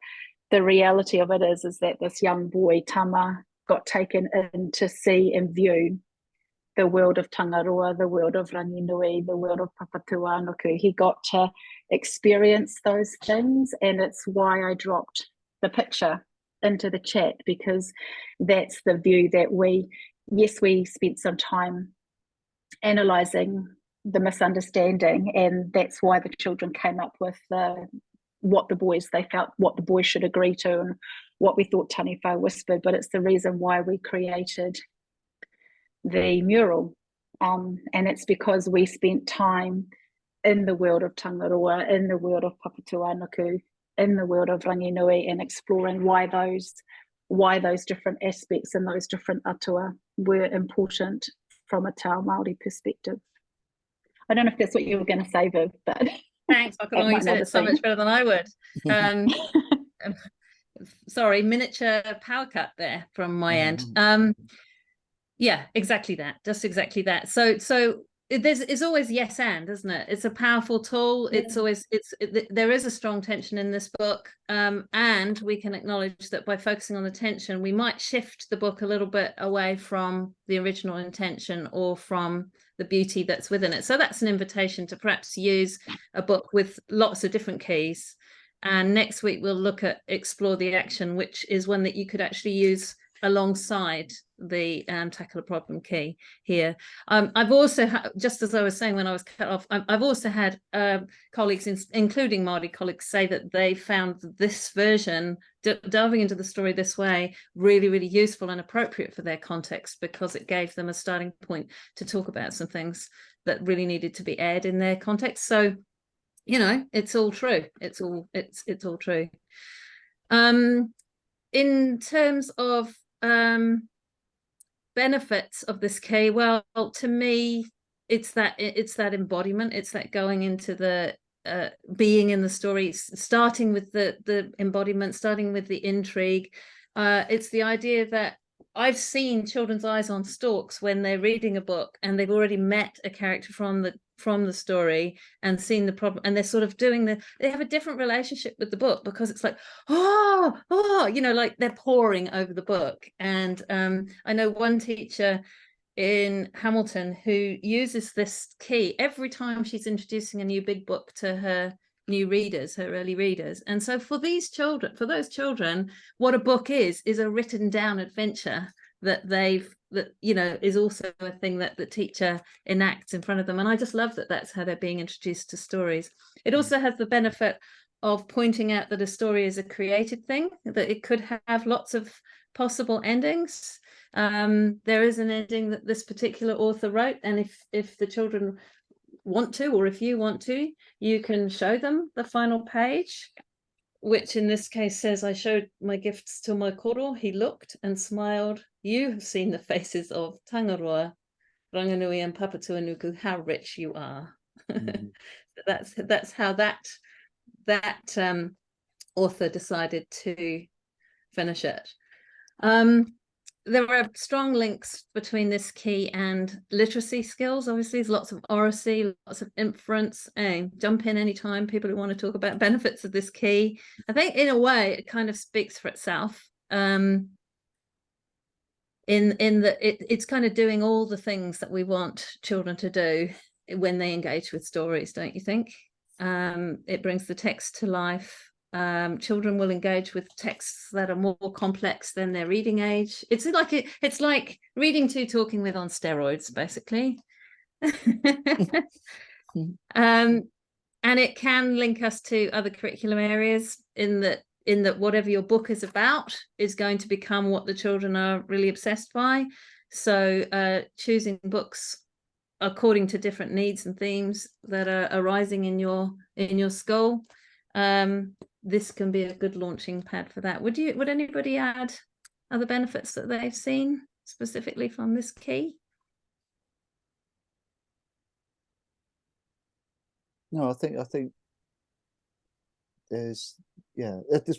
C: the reality of it is that this young boy, Tama, got taken in to see and view the world of Tangaroa, the world of Ranginui, the world of Papatūānuku. He got to experience those things, and it's why I dropped the picture into the chat, because that's the view that we spent some time analysing the misunderstanding, and that's why the children came up with what the boys should agree to and what we thought Taniwha whispered. But it's the reason why we created the mural, and it's because we spent time in the world of Tangaroa, in the world of Papatūānuku, in the world of Ranginui, and exploring why those different aspects and those different atua were important from a Te Ao Māori perspective. I don't know if that's what you were going to say, Viv, but
B: thanks, Whakamahi, you said it so much better than I would. Sorry, miniature power cut there from my end. Yeah, exactly that, just exactly that. So it's always yes and, isn't it? It's a powerful tool. Yeah. It's always there is a strong tension in this book, and we can acknowledge that by focusing on the tension, we might shift the book a little bit away from the original intention or from the beauty that's within it. So that's an invitation to perhaps use a book with lots of different keys. And next week we'll look at Explore the Action, which is one that you could actually use alongside the tackle a problem key here. I've also just as I was saying when I was cut off, I've also had colleagues, including Māori colleagues, say that they found this version, delving into the story this way, really, really useful and appropriate for their context, because it gave them a starting point to talk about some things that really needed to be aired in their context. So, you know, it's all true. It's all true. In terms of benefits of this key, well, to me, it's that embodiment. It's that going into the being in the story, starting with the embodiment, starting with the intrigue. It's the idea that I've seen children's eyes on stalks when they're reading a book and they've already met a character from the story and seen the problem, and they're sort of they have a different relationship with the book, because it's like, oh, you know, like they're poring over the book. And I know one teacher in Hamilton who uses this key every time she's introducing a new big book to her new readers, her early readers. And so for those children, what a book is a written down adventure that you know, is also a thing that the teacher enacts in front of them. And I just love that that's how they're being introduced to stories. It also has the benefit of pointing out that a story is a created thing, that it could have lots of possible endings. There is an ending that this particular author wrote, and if the children want to, or if you want to, you can show them the final page, which in this case says, I showed my gifts to my koro, he looked and smiled, you have seen the faces of Tangaroa, Ranginui and Papatūānuku, how rich you are. That's how that author decided to finish it. There are strong links between this key and literacy skills. Obviously, there's lots of oracy, lots of inference. Jump in anytime, people who want to talk about benefits of this key. I think in a way it kind of speaks for itself. In that it's kind of doing all the things that we want children to do when they engage with stories, don't you think? It brings the text to life. Children will engage with texts that are more complex than their reading age. It's like reading to talking with on steroids, basically. And it can link us to other curriculum areas in that whatever your book is about is going to become what the children are really obsessed by. So choosing books according to different needs and themes that are arising in your school, this can be a good launching pad for that. Would anybody add other benefits that they've seen specifically from this key?
A: No, I think there's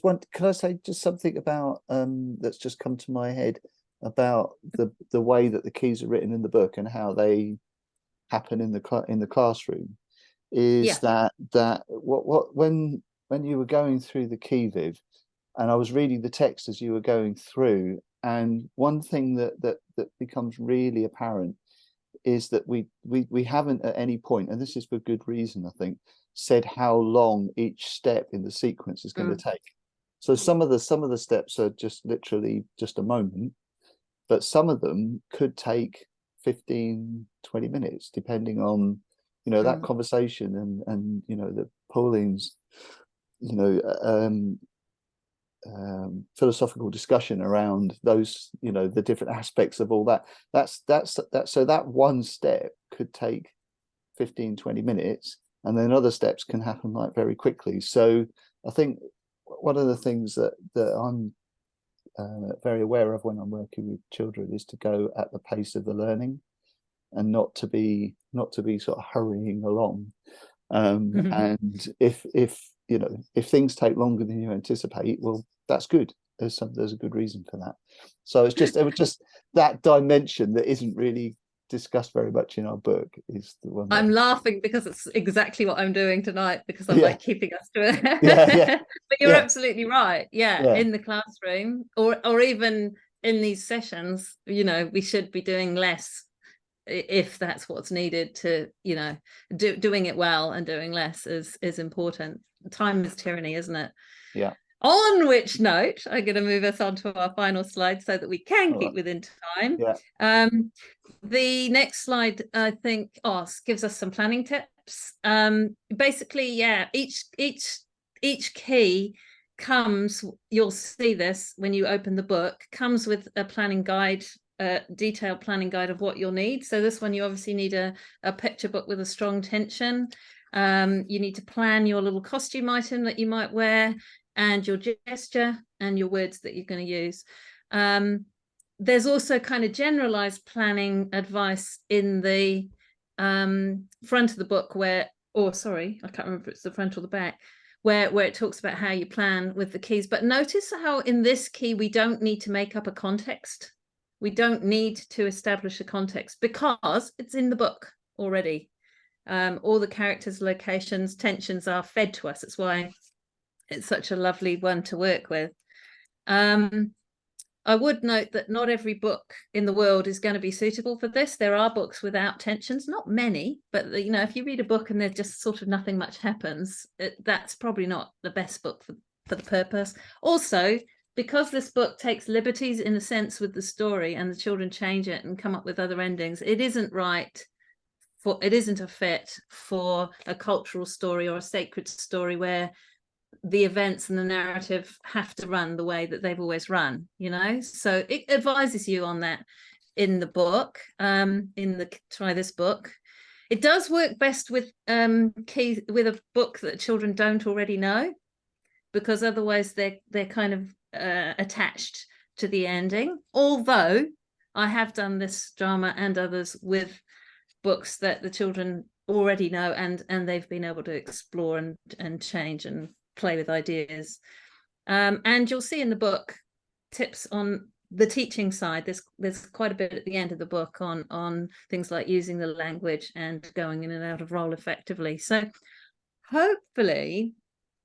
A: one. Can I say just something about that's just come to my head about the way that the keys are written in the book and how they happen in the classroom? is that when you were going through the key, Viv, and I was reading the text as you were going through, and one thing that becomes really apparent is that we haven't at any point, and this is for good reason, I think, said how long each step in the sequence is going to take. So some of the steps are just literally just a moment, but some of them could take 15, 20 minutes, depending on, you know, that conversation and you know, the Pauline's, you know, philosophical discussion around those, you know, the different aspects of all that. So that one step could take 15, 20 minutes, and then other steps can happen like very quickly. So I think one of the things that I'm very aware of when I'm working with children is to go at the pace of the learning, and not to be sort of hurrying along. And if you know, if things take longer than you anticipate, well, that's good. There's a good reason for that. So it was just that dimension that isn't really discussed very much in our book is the one.
B: I'm laughing because it's exactly what I'm doing tonight, because I'm like keeping us to it. But you're absolutely right. In the classroom or even in these sessions, you know, we should be doing less if that's what's needed to, you know, doing it well, and doing less is important. Time is tyranny, isn't it?
A: Yeah.
B: On which note, I'm going to move us on to our final slide so that we can keep within time. The next slide, I think, gives us some planning tips. Basically, each key comes, you'll see this when you open the book, comes with a planning guide, detailed planning guide of what you'll need. So this one, you obviously need a picture book with a strong tension. You need to plan your little costume item that you might wear, and your gesture and your words that you're going to use. There's also kind of generalized planning advice in the front of the book I can't remember if it's the front or the back, where it talks about how you plan with the keys. But notice how in this key, we don't need to make up a context. We don't need to establish a context because it's in the book already. All the characters, locations, tensions are fed to us. It's why it's such a lovely one to work with. I would note that not every book in the world is going to be suitable for this. There are books without tensions, not many, but you know, if you read a book and there's just sort of nothing much happens, that's probably not the best book for the purpose. Also, because this book takes liberties in a sense with the story, and the children change it and come up with other endings, it isn't a fit for a cultural story or a sacred story where the events and the narrative have to run the way that they've always run, you know. So it advises you on that in the book, try this book. It does work best with a book that children don't already know, because otherwise they're kind of attached to the ending. Although I have done this drama and others with books that the children already know, and they've been able to explore and change and play with ideas. And you'll see in the book tips on the teaching side. There's quite a bit at the end of the book on things like using the language and going in and out of role effectively. So hopefully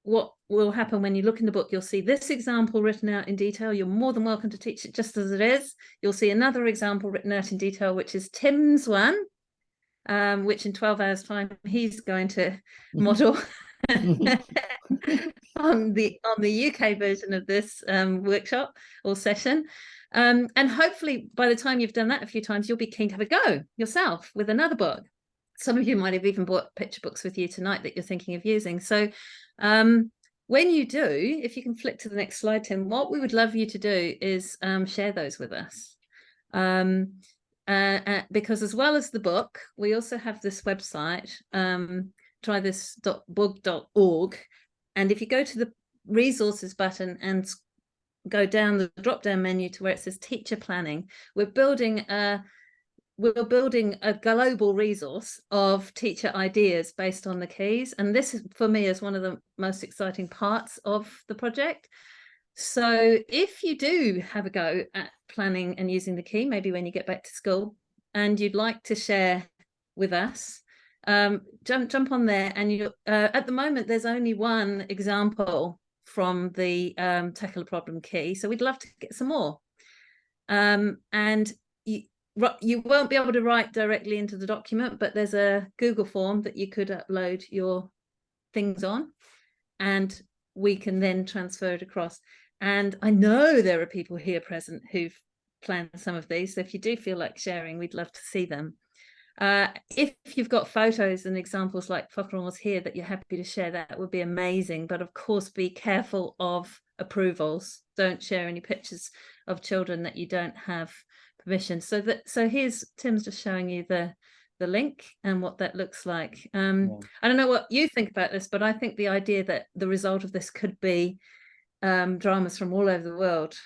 B: what will happen when you look in the book, you'll see this example written out in detail. You're more than welcome to teach it just as it is. You'll see another example written out in detail, which is Tim's one, which in 12 hours time he's going to model on the UK version of this workshop or session. And hopefully by the time you've done that a few times, you'll be keen to have a go yourself with another book. Some of you might have even bought picture books with you tonight that you're thinking of using. So when you do, if you can flick to the next slide, Tim, what we would love you to do is share those with us. Because as well as the book, we also have this website, trythis.bug.org. And if you go to the resources button and go down the drop-down menu to where it says teacher planning, we're building a global resource of teacher ideas based on the keys. And this is, for me, is one of the most exciting parts of the project. So if you do have a go at planning and using the key, maybe when you get back to school, and you'd like to share with us jump on there, and you at the moment there's only one example from the Tackle a Problem key, so we'd love to get some more. And you won't be able to write directly into the document, but there's a Google form that you could upload your things on, and we can then transfer it across. And I know there are people here present who've planned some of these, so if you do feel like sharing, we'd love to see them. If you've got photos and examples like Whakarongo was here that you're happy to share, that would be amazing. But of course, be careful of approvals. Don't share any pictures of children that you don't have permission. So here's Tim's just showing you the link and what that looks like. I don't know what you think about this, but I think the idea that the result of this could be dramas from all over the world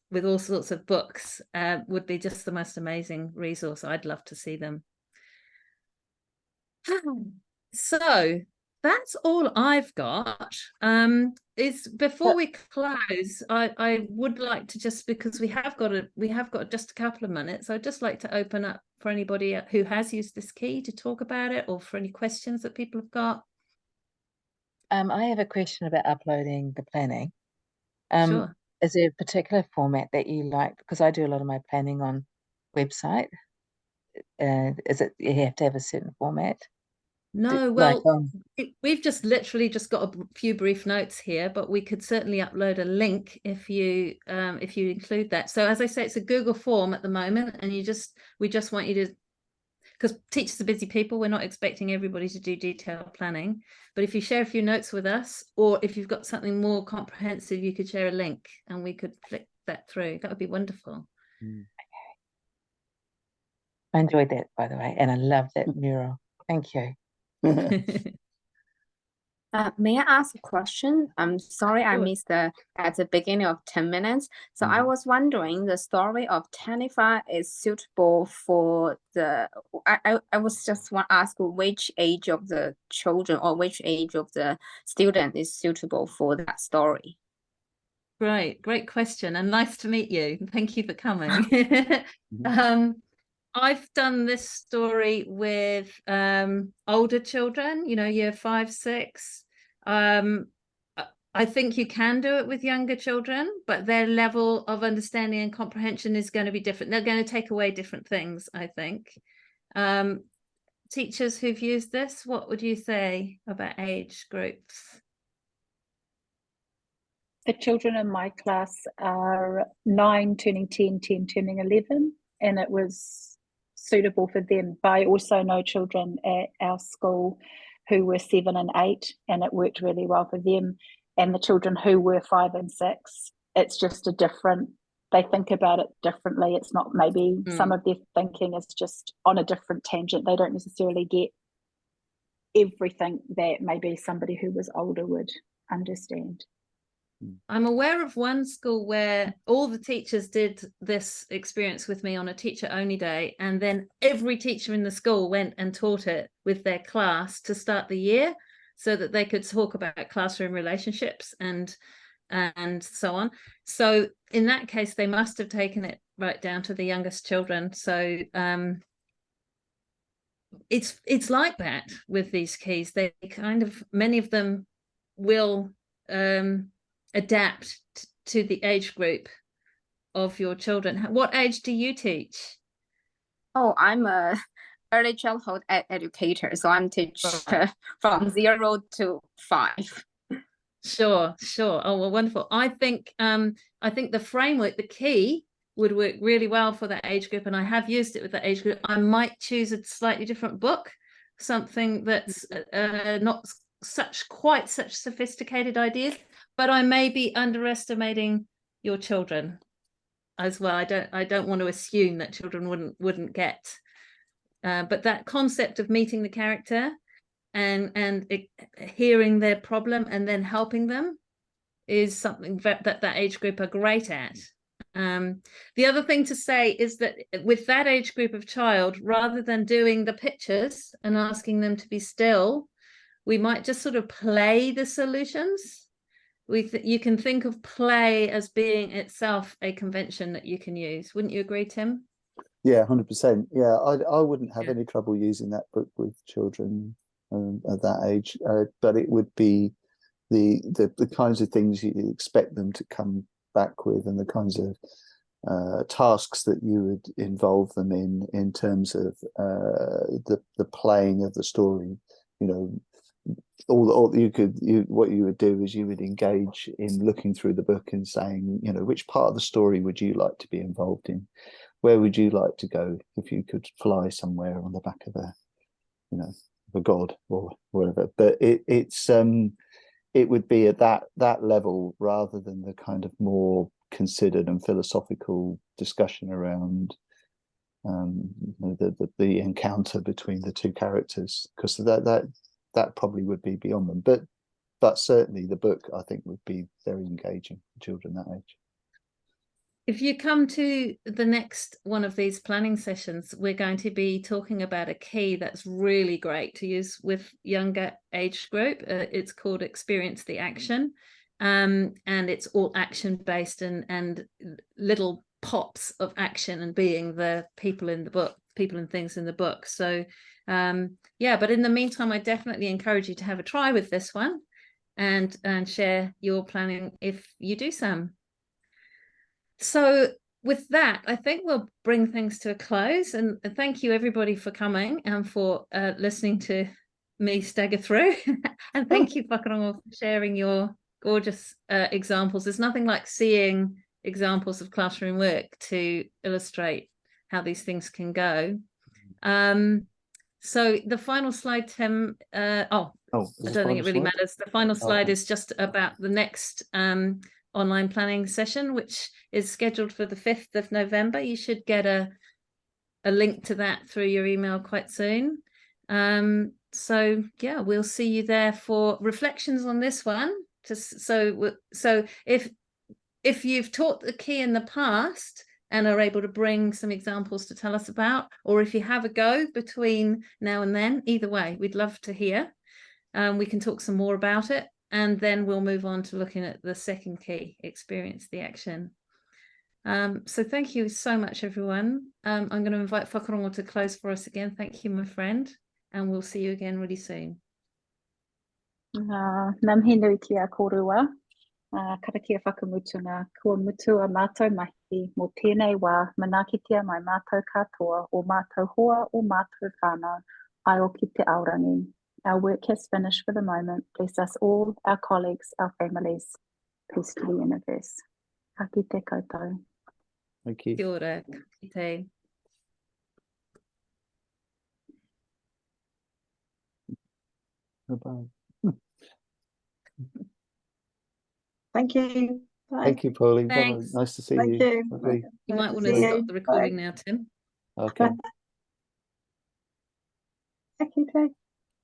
B: with all sorts of books would be just the most amazing resource. I'd love to see them. So that's all I've got. Before we close, I would like to, just because we have got just a couple of minutes, I'd just like to open up for anybody who has used this key to talk about it, or for any questions that people have got.
D: I have a question about uploading the planning.
B: Sure.
D: Is there a particular format that you like? Because I do a lot of my planning on website. Is it you have to have a certain format?
B: No, well, we've just literally just got a few brief notes here, but we could certainly upload a link if you include that. So as I say, it's a Google form at the moment, and we just want you to, because teachers are busy people, we're not expecting everybody to do detailed planning, but if you share a few notes with us, or if you've got something more comprehensive, you could share a link and we could flick that through. That would be wonderful.
D: I enjoyed that, by the way, and I love that mural. Thank you.
G: May I ask a question? I'm sorry, I missed at the beginning of 10 minutes. So I was wondering, the story of Tanifa is suitable for the, I was just want to ask which age of the children or which age of the student is suitable for that story?
B: Great question, and nice to meet you. Thank you for coming. I've done this story with older children, year 5, 6. I think you can do it with younger children, but their level of understanding and comprehension is going to be different. They're going to take away different things, I think. Teachers who've used this, what would you say about age groups?
C: The children in my class are 9 turning 10, 10 turning 11, and it was suitable for them. But I also know children at our school who were 7 and 8, and it worked really well for them. And the children who were 5 and 6, it's just they think about it differently. It's not maybe some of their thinking is just on a different tangent. They don't necessarily get everything that maybe somebody who was older would understand.
B: I'm aware of one school where all the teachers did this experience with me on a teacher only day, and then every teacher in the school went and taught it with their class to start the year, so that they could talk about classroom relationships and so on. So in that case, they must have taken it right down to the youngest children. So it's like that with these keys. They many of them will adapt to the age group of your children. What age do you teach?
G: Oh, I'm a early childhood educator, so I'm teaching from 0 to 5.
B: Sure. Oh, well, wonderful. I think the framework, the key, would work really well for that age group, and I have used it with that age group. I might choose a slightly different book, something that's not quite such sophisticated ideas, but I may be underestimating your children as well. I don't want to assume that children wouldn't get, but that concept of meeting the character and hearing their problem and then helping them is something that age group are great at. The other thing to say is that with that age group of child, rather than doing the pictures and asking them to be still, we might just sort of play the solutions. You can think of play as being itself a convention that you can use. Wouldn't you agree, Tim?
A: Yeah, 100%. Yeah, I wouldn't have any trouble using that book with children at that age, but it would be the kinds of things you expect them to come back with, and the kinds of tasks that you would involve them in terms of the playing of the story. You know, what you would do is you would engage in looking through the book and saying, you know, which part of the story would you like to be involved in? Where would you like to go if you could fly somewhere on the back of a, you know, a god or whatever? But it would be at that level rather than the kind of more considered and philosophical discussion around the encounter between the two characters, because that probably would be beyond them. But certainly the book, I think, would be very engaging for children that age.
B: If you come to the next one of these planning sessions, we're going to be talking about a key that's really great to use with younger age group. It's called Experience the Action, and it's all action based and little pops of action and being the people in the book, people and things in the book. So yeah, but in the meantime, I definitely encourage you to have a try with this one and share your planning if you do some. So with that, I think we'll bring things to a close, and thank you everybody for coming and for listening to me stagger through. And thank you, Whakarongo, for sharing your gorgeous examples. There's nothing like seeing examples of classroom work to illustrate how these things can go. So the final slide, Tim, I don't think it really matters. The final slide is just about the next online planning session, which is scheduled for the 5th of November. You should get a link to that through your email quite soon. So yeah, we'll see you there for reflections on this one. So if you've taught the key in the past and are able to bring some examples to tell us about, or if you have a go between now and then, either way, we'd love to hear. We can talk some more about it. And then we'll move on to looking at the second key, Experience the Action. So thank you so much, everyone. I'm going to invite Whakarongo to close for us again. Thank you, my friend. And we'll see you again really soon.
C: Namhi nui ki a korua. Karakia whakamutuna. Kua mutu a mātou mahi. Mo tēnei wā, manakitia mai mātou katoa, o mātou hoa, o mātou whānau, ai o ki te aorangi. Our work has finished for the moment. Bless us all, our colleagues, our families. Peace to the universe. Ka kite koutou.
A: Thank you.
B: Kia ora, ka kite.
A: Bye-bye.
F: Thank you. Bye.
A: Thank you, Pauline.
B: Thanks.
A: Nice to see
F: Thank
A: you.
F: you.
A: Lovely.
B: You might
F: to
B: want
F: see
B: to
F: you.
B: stop the recording
F: Bye.
B: now, Tim.
A: Okay.
F: Thank you, Kate.